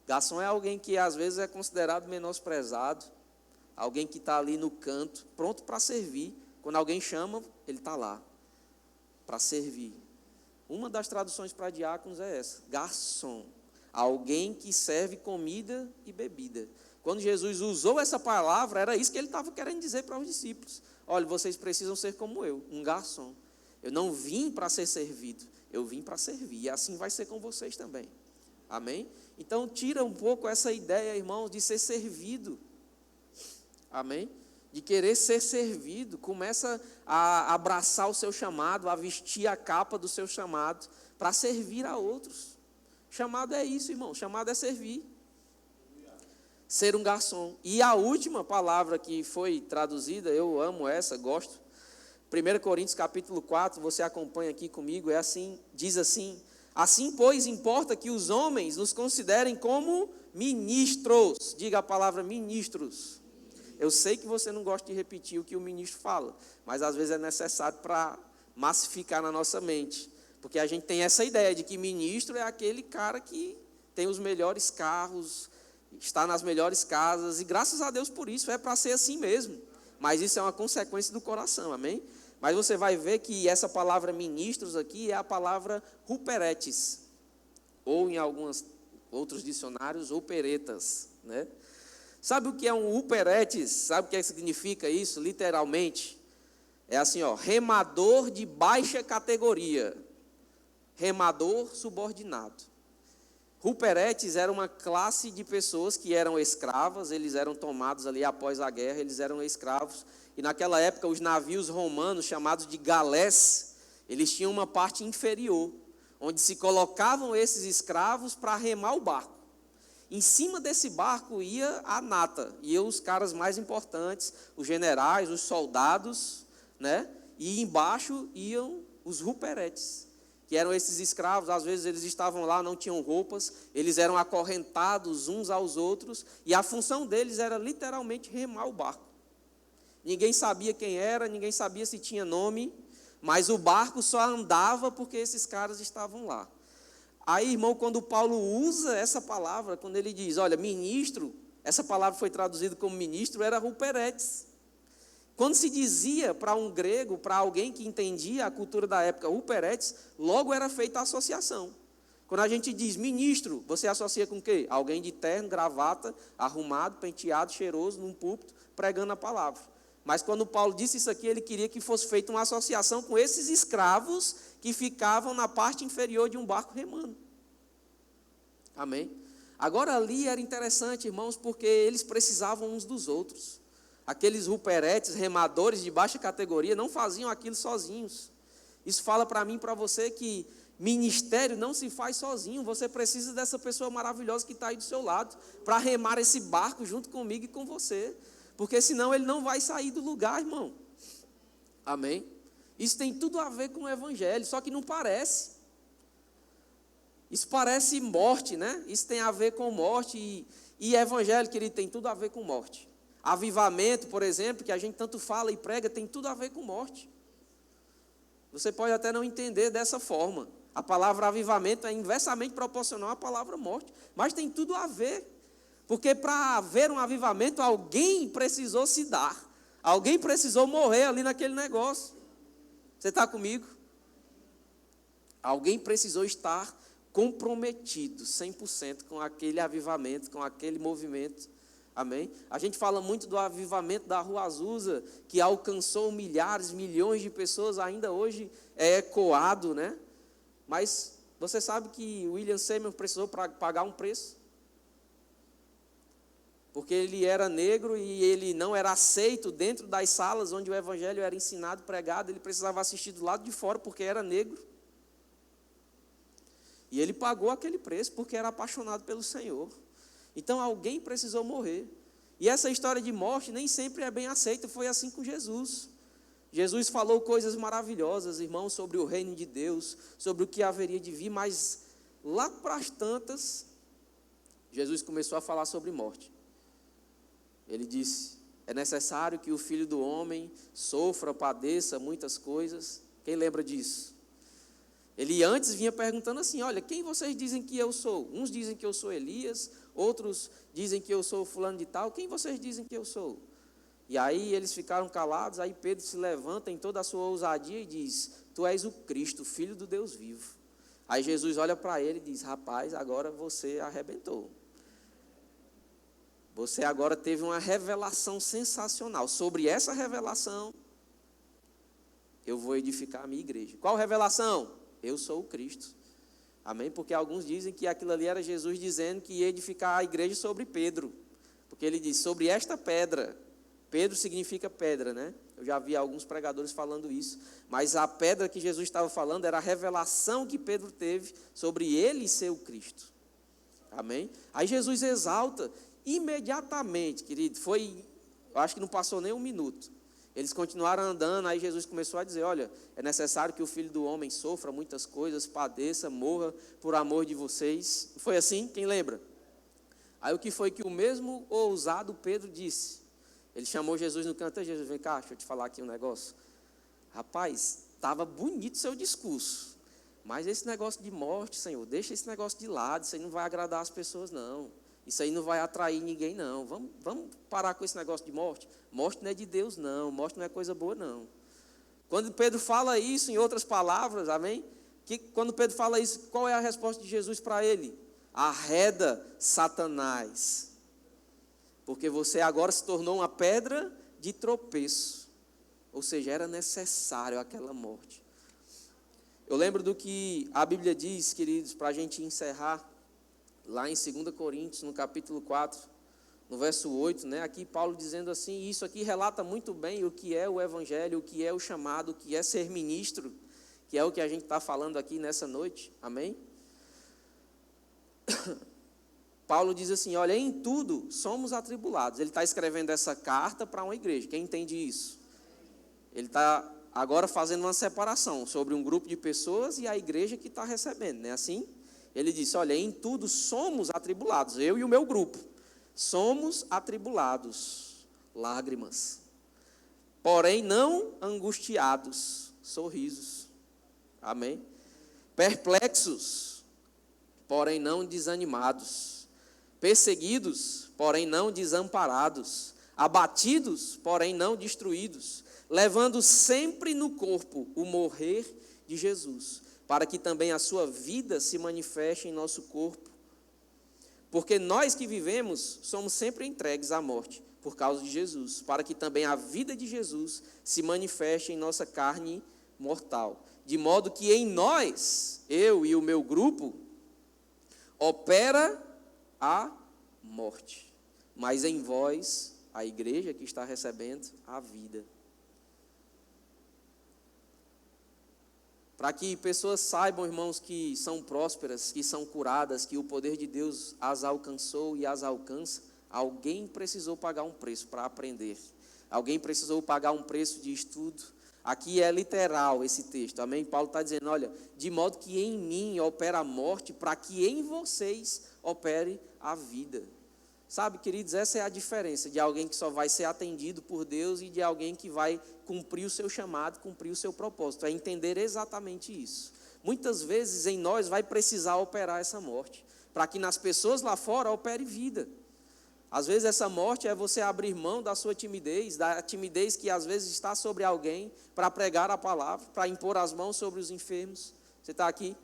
Garçom é alguém que às vezes é considerado menosprezado. Alguém que está ali no canto, pronto para servir. Quando alguém chama, ele está lá, para servir. Uma das traduções para diáconos é essa, garçom. Alguém que serve comida e bebida. Quando Jesus usou essa palavra, era isso que ele estava querendo dizer para os discípulos. Olha, vocês precisam ser como eu, um garçom. Eu não vim para ser servido, eu vim para servir. E assim vai ser com vocês também. Amém? Então, tira um pouco essa ideia, irmãos, de ser servido. Amém? De querer ser servido. Começa a abraçar o seu chamado, a vestir a capa do seu chamado, para servir a outros. Chamado é isso, irmão. Chamado é servir. Ser um garçom. E a última palavra que foi traduzida, eu amo essa, gosto. 1 Coríntios capítulo 4, você acompanha aqui comigo, é assim, diz assim: assim, pois, importa que os homens nos considerem como ministros. Diga a palavra ministros. Eu sei que você não gosta de repetir o que o ministro fala, mas às vezes é necessário para massificar na nossa mente. Porque a gente tem essa ideia de que ministro é aquele cara que tem os melhores carros, está nas melhores casas, e graças a Deus por isso, é para ser assim mesmo. Mas isso é uma consequência do coração, amém? Mas você vai ver que essa palavra ministros aqui é a palavra ruperetes, ou em alguns outros dicionários, operetas, né? Sabe o que é um ruperetes? Sabe o que significa isso, literalmente? É assim, ó, remador de baixa categoria, remador subordinado. Ruperetes era uma classe de pessoas que eram escravas, eles eram tomados ali após a guerra, eles eram escravos. E naquela época os navios romanos, chamados de galés, eles tinham uma parte inferior, onde se colocavam esses escravos para remar o barco. Em cima desse barco ia a nata, iam os caras mais importantes, os generais, os soldados, né? E embaixo iam os ruperetes, que eram esses escravos. Às vezes eles estavam lá, não tinham roupas, eles eram acorrentados uns aos outros, e a função deles era literalmente remar o barco. Ninguém sabia quem era, ninguém sabia se tinha nome, mas o barco só andava porque esses caras estavam lá. Aí, irmão, quando Paulo usa essa palavra, quando ele diz, olha, ministro, essa palavra foi traduzida como ministro, era ruperetes. Quando se dizia para um grego, para alguém que entendia a cultura da época, ruperetes, logo era feita a associação. Quando a gente diz ministro, você associa com o quê? Alguém de terno, gravata, arrumado, penteado, cheiroso, num púlpito, pregando a palavra. Mas quando Paulo disse isso aqui, ele queria que fosse feita uma associação com esses escravos que ficavam na parte inferior de um barco remando. Amém? Agora ali era interessante, irmãos, porque eles precisavam uns dos outros. aqueles ruperetes, remadores de baixa categoria, não faziam aquilo sozinhos. Isso fala para mim e para você que ministério não se faz sozinho. Você precisa dessa pessoa maravilhosa que está aí do seu lado para remar esse barco junto comigo e com você. Porque senão ele não vai sair do lugar, irmão. Amém? Isso tem tudo a ver com o evangelho, só que não parece. Isso parece morte, né? Isso tem a ver com morte e evangelho, querido, tem tudo a ver com morte. Avivamento, por exemplo, que a gente tanto fala e prega, tem tudo a ver com morte. Você pode até não entender dessa forma. A palavra avivamento é inversamente proporcional à palavra morte, mas tem tudo a ver. Porque para haver um avivamento, alguém precisou se dar. Alguém precisou morrer ali naquele negócio. Você está comigo? Alguém precisou estar comprometido 100% com aquele avivamento, com aquele movimento. Amém? A gente fala muito do avivamento da Rua Azusa, que alcançou milhares, milhões de pessoas, ainda hoje é ecoado, né? Mas você sabe que William Seymour precisou pagar um preço? Porque ele era negro e ele não era aceito dentro das salas onde o evangelho era ensinado, pregado. Ele precisava assistir do lado de fora porque era negro. E ele pagou aquele preço porque era apaixonado pelo Senhor. Então alguém precisou morrer. E essa história de morte nem sempre é bem aceita. Foi assim com Jesus. Jesus falou coisas maravilhosas, irmãos, sobre o reino de Deus, sobre o que haveria de vir, mas lá para as tantas, Jesus começou a falar sobre morte. Ele disse: é necessário que o Filho do Homem sofra, padeça muitas coisas. Quem lembra disso? Ele antes vinha perguntando assim: olha, quem vocês dizem que eu sou? Uns dizem que eu sou Elias, outros dizem que eu sou fulano de tal. Quem vocês dizem que eu sou? E aí eles ficaram calados. Aí Pedro se levanta em toda a sua ousadia e diz: tu és o Cristo, Filho do Deus vivo. Aí Jesus olha para ele e diz: rapaz, agora você arrebentou. Você agora teve uma revelação sensacional. Sobre essa revelação, eu vou edificar a minha igreja. Qual revelação? Eu sou o Cristo. Amém? Porque alguns dizem que aquilo ali era Jesus dizendo que ia edificar a igreja sobre Pedro. Porque ele diz: sobre esta pedra. Pedro significa pedra, né? Eu já vi alguns pregadores falando isso. Mas a pedra que Jesus estava falando era a revelação que Pedro teve sobre ele ser o Cristo. Amém? Aí Jesus exalta. Imediatamente, querido, eu acho que não passou nem um minuto. Eles continuaram andando, aí Jesus começou a dizer: olha, é necessário que o Filho do Homem sofra muitas coisas, padeça, morra por amor de vocês. Foi assim? Quem lembra? Aí o que foi que o mesmo ousado Pedro disse? Ele chamou Jesus no canto: Jesus, vem cá, deixa eu te falar aqui um negócio. Rapaz, estava bonito o seu discurso, mas esse negócio de morte, Senhor, deixa esse negócio de lado, isso aí não vai agradar as pessoas, não. Isso aí não vai atrair ninguém, não. Vamos parar com esse negócio de morte. Morte não é de Deus, não. Morte não é coisa boa, não. Quando Pedro fala isso, em outras palavras, amém? Quando Pedro fala isso, qual é a resposta de Jesus para ele? Arreda, Satanás. Porque você agora se tornou uma pedra de tropeço. Ou seja, era necessário aquela morte. Eu lembro do que a Bíblia diz, queridos, para a gente encerrar. Lá em 2 Coríntios, no capítulo 4, no verso 8, né? Aqui Paulo dizendo assim, isso aqui relata muito bem o que é o evangelho, o que é o chamado, o que é ser ministro, que é o que a gente está falando aqui nessa noite, amém? Paulo diz assim, olha, em tudo somos atribulados. Ele está escrevendo essa carta para uma igreja, quem entende isso? Ele está agora fazendo uma separação sobre um grupo de pessoas e a igreja que está recebendo, não é assim? Ele disse, olha, em tudo somos atribulados, eu e o meu grupo, somos atribulados, lágrimas, porém não angustiados, sorrisos, amém? Perplexos, porém não desanimados, perseguidos, porém não desamparados, abatidos, porém não destruídos, levando sempre no corpo o morrer de Jesus, para que também a sua vida se manifeste em nosso corpo. Porque nós que vivemos somos sempre entregues à morte por causa de Jesus, para que também a vida de Jesus se manifeste em nossa carne mortal. De modo que em nós, eu e o meu grupo, opera a morte, mas em vós a igreja que está recebendo a vida. Para que pessoas saibam, irmãos, que são prósperas, que são curadas, que o poder de Deus as alcançou e as alcança, alguém precisou pagar um preço para aprender. Alguém precisou pagar um preço de estudo. Aqui é literal esse texto, amém? Paulo está dizendo, olha, de modo que em mim opera a morte, para que em vocês opere a vida. Sabe, queridos, essa é a diferença de alguém que só vai ser atendido por Deus e de alguém que vai cumprir o seu chamado, cumprir o seu propósito. É entender exatamente isso. Muitas vezes em nós vai precisar operar essa morte, para que nas pessoas lá fora opere vida. Às vezes essa morte é você abrir mão da sua timidez, da timidez que às vezes está sobre alguém, para pregar a palavra, para impor as mãos sobre os enfermos. Você está aqui?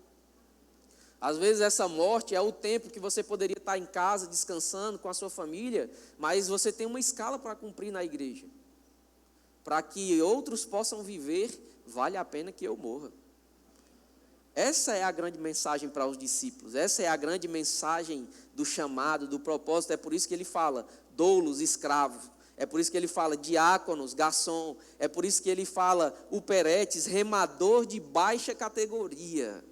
Às vezes essa morte é o tempo que você poderia estar em casa, descansando com a sua família, mas você tem uma escala para cumprir na igreja. Para que outros possam viver, vale a pena que eu morra. Essa é a grande mensagem para os discípulos, essa é a grande mensagem do chamado, do propósito. É por isso que ele fala doulos, escravos, é por isso que ele fala diáconos, garçom, é por isso que ele fala uperetes, remador de baixa categoria.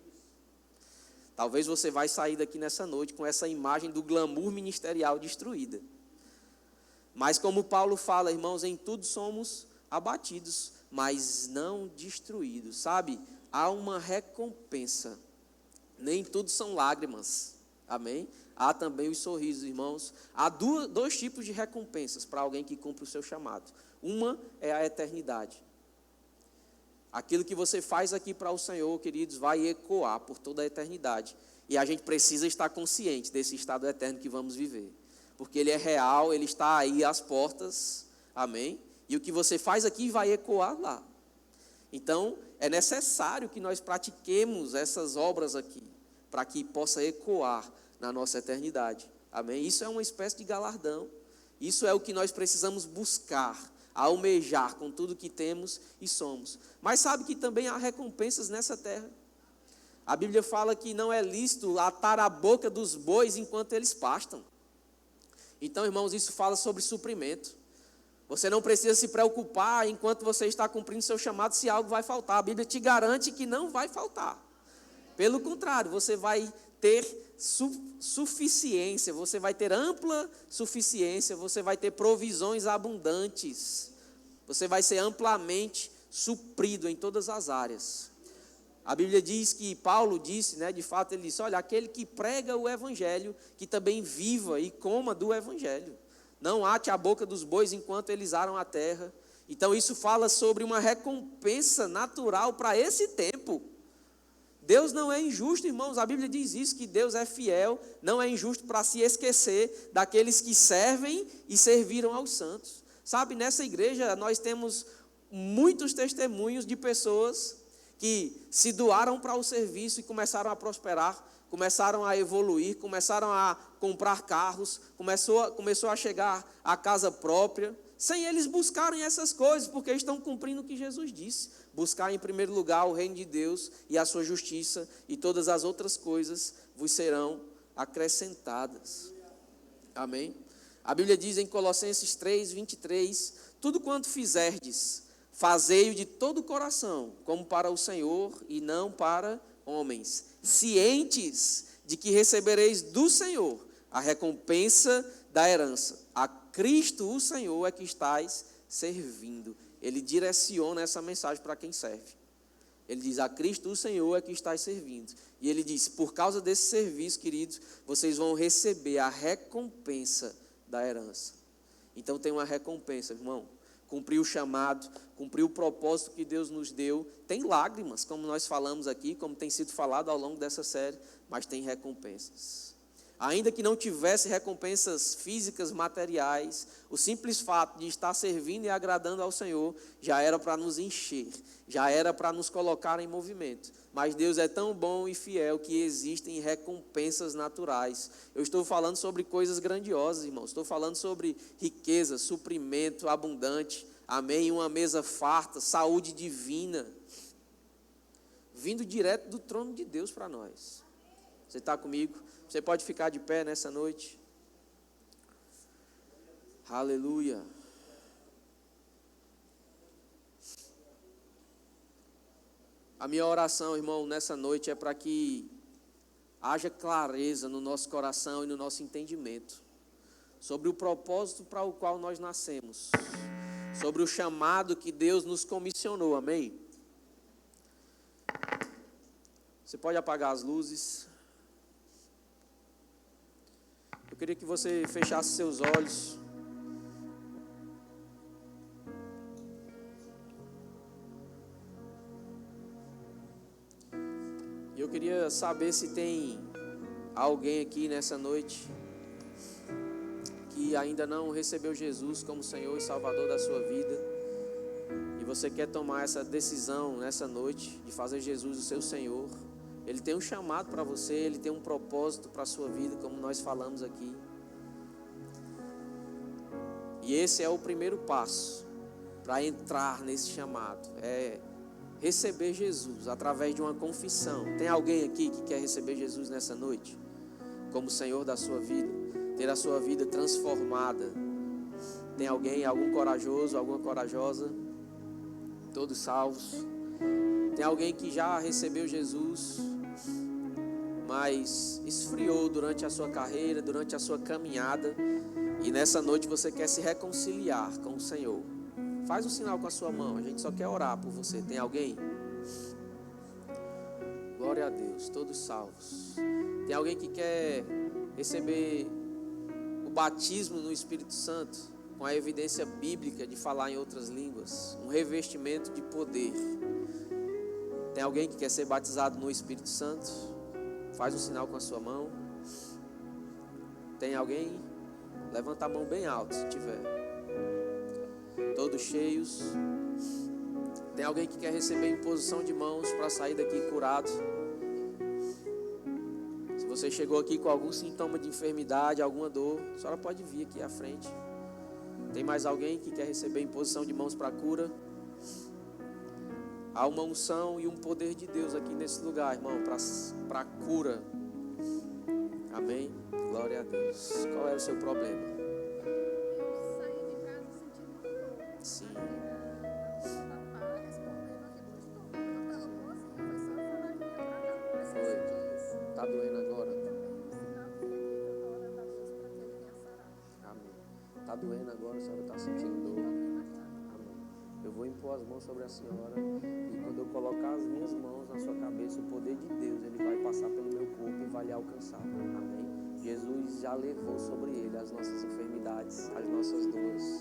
Talvez você vai sair daqui nessa noite com essa imagem do glamour ministerial destruída. Mas como Paulo fala, irmãos, em tudo somos abatidos, mas não destruídos, sabe? Há uma recompensa. Nem tudo são lágrimas, amém? Há também os sorrisos, irmãos. Há dois tipos de recompensas para alguém que cumpre o seu chamado. Uma é a eternidade. Aquilo que você faz aqui para o Senhor, queridos, vai ecoar por toda a eternidade. E a gente precisa estar consciente desse estado eterno que vamos viver. Porque ele é real, ele está aí às portas, amém? E o que você faz aqui vai ecoar lá. Então, é necessário que nós pratiquemos essas obras aqui, para que possa ecoar na nossa eternidade, amém? Isso é uma espécie de galardão. Isso é o que nós precisamos buscar, almejar com tudo que temos e somos. Mas sabe que também há recompensas nessa terra. A Bíblia fala que não é lícito atar a boca dos bois enquanto eles pastam. Então, irmãos, isso fala sobre suprimento. Você não precisa se preocupar enquanto você está cumprindo seu chamado se algo vai faltar. A Bíblia te garante que não vai faltar. Pelo contrário, você vai ter suficiência, você vai ter ampla suficiência, você vai ter provisões abundantes, você vai ser amplamente suprido em todas as áreas. A Bíblia diz que Paulo disse, de fato ele disse, olha, aquele que prega o evangelho, que também viva e coma do evangelho. Não ate a boca dos bois enquanto eles aram a terra. Então isso fala sobre uma recompensa natural para esse tempo. Deus não é injusto, irmãos, a Bíblia diz isso, que Deus é fiel, não é injusto para se esquecer daqueles que servem e serviram aos santos. Sabe, nessa igreja nós temos muitos testemunhos de pessoas que se doaram para o serviço e começaram a prosperar, começaram a evoluir, começaram a comprar carros, começou a chegar à casa própria, sem eles buscarem essas coisas, porque estão cumprindo o que Jesus disse. Buscar em primeiro lugar o reino de Deus e a sua justiça, e todas as outras coisas vos serão acrescentadas. Amém? A Bíblia diz em Colossenses 3:23, tudo quanto fizerdes, fazei-o de todo o coração, como para o Senhor e não para homens, cientes de que recebereis do Senhor a recompensa da herança. A Cristo o Senhor é que estais servindo. Ele direciona essa mensagem para quem serve. Ele diz, a Cristo o Senhor é que estais servindo. E ele diz, por causa desse serviço, queridos, vocês vão receber a recompensa da herança. Então tem uma recompensa, irmão. Cumprir o chamado, cumprir o propósito que Deus nos deu. Tem lágrimas, como nós falamos aqui, como tem sido falado ao longo dessa série, mas tem recompensas. Ainda que não tivesse recompensas físicas, materiais, o simples fato de estar servindo e agradando ao Senhor já era para nos encher, já era para nos colocar em movimento. Mas Deus é tão bom e fiel que existem recompensas naturais. Eu estou falando sobre coisas grandiosas, irmãos. Estou falando sobre riqueza, suprimento abundante, amém? Uma mesa farta, saúde divina, vindo direto do trono de Deus para nós. Você está comigo? Você pode ficar de pé nessa noite. Aleluia. A minha oração, irmão, nessa noite é para que haja clareza no nosso coração e no nosso entendimento sobre o propósito para o qual nós nascemos, sobre o chamado que Deus nos comissionou, amém? Você pode apagar as luzes. Eu queria que você fechasse seus olhos. E eu queria saber se tem alguém aqui nessa noite que ainda não recebeu Jesus como Senhor e Salvador da sua vida, e você quer tomar essa decisão nessa noite de fazer Jesus o seu Senhor. Ele tem um chamado para você, Ele tem um propósito para a sua vida, como nós falamos aqui. E esse é o primeiro passo para entrar nesse chamado, é receber Jesus através de uma confissão. Tem alguém aqui que quer receber Jesus nessa noite como Senhor da sua vida, ter a sua vida transformada? Tem alguém, algum corajoso, alguma corajosa? Todos salvos? Tem alguém que já recebeu Jesus, mas esfriou durante a sua carreira, durante a sua caminhada, e nessa noite você quer se reconciliar com o Senhor? Faz um sinal com a sua mão, a gente só quer orar por você. Tem alguém? Glória a Deus, todos salvos. Tem alguém que quer receber o batismo no Espírito Santo, com a evidência bíblica de falar em outras línguas, um revestimento de poder? Tem alguém que quer ser batizado no Espírito Santo? Faz um sinal com a sua mão. Tem alguém? Levanta a mão bem alto se tiver. Todos cheios. Tem alguém que quer receber imposição de mãos para sair daqui curado? Se você chegou aqui com algum sintoma de enfermidade, alguma dor, a senhora pode vir aqui à frente. Tem mais alguém que quer receber imposição de mãos para cura? Há uma unção e um poder de Deus aqui nesse lugar, irmão, para cura. Amém? Glória a Deus. Qual é o seu problema? Eu saí de casa sentindo uma dor. Sim. Tá doendo agora? Amém. Tá doendo agora, a senhora está sentindo dor? Amém. Eu vou impor as mãos sobre a senhora, e quando eu colocar as minhas mãos na sua cabeça, o poder de Deus, ele vai passar pelo meu corpo e vai lhe alcançar. Amém. Jesus já levou sobre ele as nossas enfermidades, as nossas dores,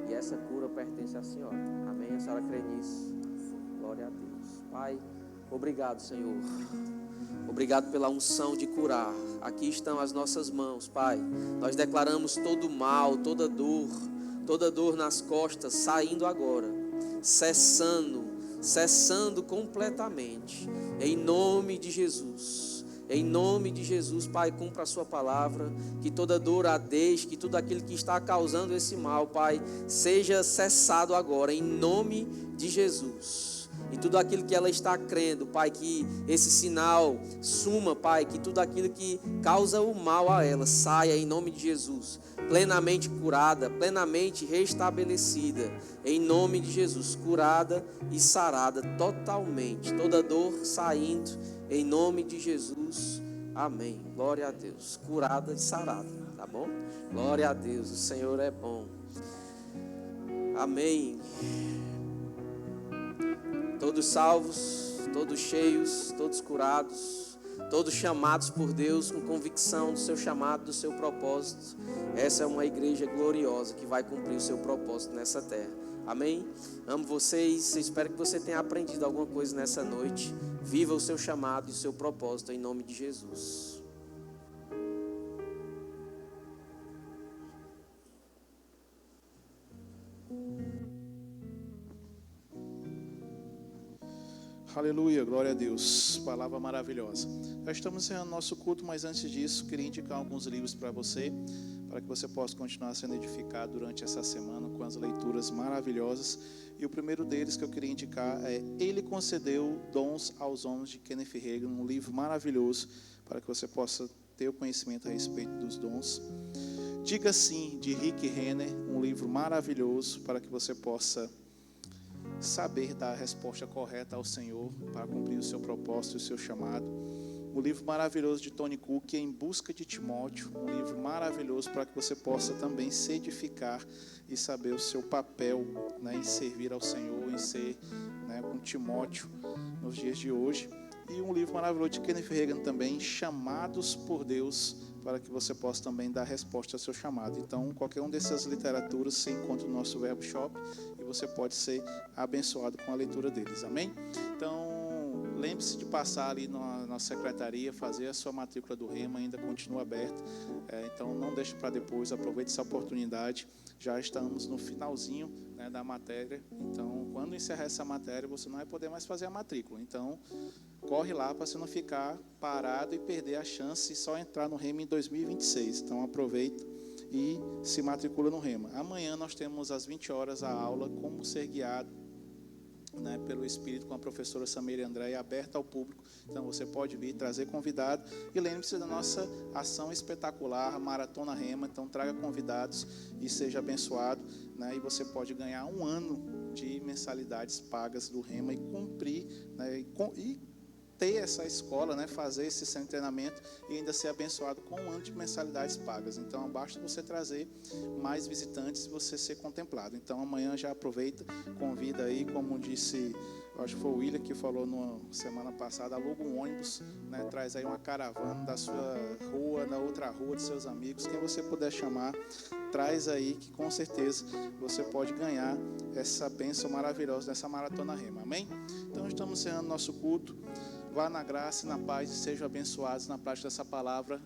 e essa cura pertence à senhora. Amém. A senhora crê nisso? Glória a Deus. Pai, obrigado, Senhor. Obrigado pela unção de curar. Aqui estão as nossas mãos, Pai. Nós declaramos todo mal, toda dor nas costas, saindo agora, cessando completamente, em nome de Jesus. Em nome de Jesus, Pai, cumpra a sua palavra, que toda dor a deixe, que tudo aquilo que está causando esse mal, Pai, seja cessado agora, em nome de Jesus. E tudo aquilo que ela está crendo, Pai, que esse sinal suma, Pai, que tudo aquilo que causa o mal a ela saia em nome de Jesus, plenamente curada, plenamente restabelecida, em nome de Jesus, curada e sarada totalmente, toda dor saindo, em nome de Jesus, amém. Glória a Deus, curada e sarada, tá bom? Glória a Deus, o Senhor é bom, amém. Todos salvos, todos cheios, todos curados, todos chamados por Deus com convicção do seu chamado, do seu propósito. Essa é uma igreja gloriosa que vai cumprir o seu propósito nessa terra. Amém? Amo vocês, espero que você tenha aprendido alguma coisa nessa noite. Viva o seu chamado e o seu propósito em nome de Jesus. Aleluia, glória a Deus, palavra maravilhosa. Já estamos encerrando nosso culto, mas antes disso, queria indicar alguns livros para você, para que você possa continuar sendo edificado durante essa semana com as leituras maravilhosas. E o primeiro deles que eu queria indicar é Ele Concedeu Dons aos Homens, de Kenneth Hagin, um livro maravilhoso para que você possa ter o conhecimento a respeito dos dons. Diga Sim, de Rick Renner, um livro maravilhoso para que você possa saber dar a resposta correta ao Senhor para cumprir o seu propósito e o seu chamado. O livro maravilhoso de Tony Cook, Em Busca de Timóteo, um livro maravilhoso para que você possa também se edificar e saber o seu papel, né, em servir ao Senhor, em ser, né, com Timóteo nos dias de hoje. E um livro maravilhoso de Kenneth Hagin também, Chamados por Deus, para que você possa também dar resposta ao seu chamado. Então, qualquer uma dessas literaturas você encontra no nosso Verbo Shop e você pode ser abençoado com a leitura deles. Amém? Então, lembre-se de passar ali na nossa secretaria, fazer a sua matrícula do Rema, ainda continua aberta. Então, não deixe para depois, aproveite essa oportunidade. Já estamos no finalzinho, né, da matéria. Então, quando encerrar essa matéria, você não vai poder mais fazer a matrícula. Então, corre lá para você não ficar parado e perder a chance e só entrar no Rema em 2026. Então, aproveita e se matricula no Rema. Amanhã nós temos às 20 horas a aula Como Ser Guiado, né, pelo Espírito, com a professora Samira Andréia, aberta ao público. Então você pode vir, trazer convidado. E lembre-se da nossa ação espetacular, Maratona Rema. Então traga convidados e seja abençoado, né, e você pode ganhar 1 ano de mensalidades pagas do Rema e cumprir, né, e ter essa escola, né, fazer esse seu treinamento e ainda ser abençoado com 1 ano de mensalidades pagas. Então, basta você trazer mais visitantes e você ser contemplado. Então, amanhã já aproveita, convida aí, como disse, acho que foi o William que falou na semana passada, aluga um ônibus, né, traz aí uma caravana da sua rua, da outra rua, dos seus amigos, quem você puder chamar, traz aí que com certeza você pode ganhar essa bênção maravilhosa dessa Maratona Rema. Amém? Então, estamos encerrando nosso culto. Vá na graça e na paz e sejam abençoados na prática dessa palavra.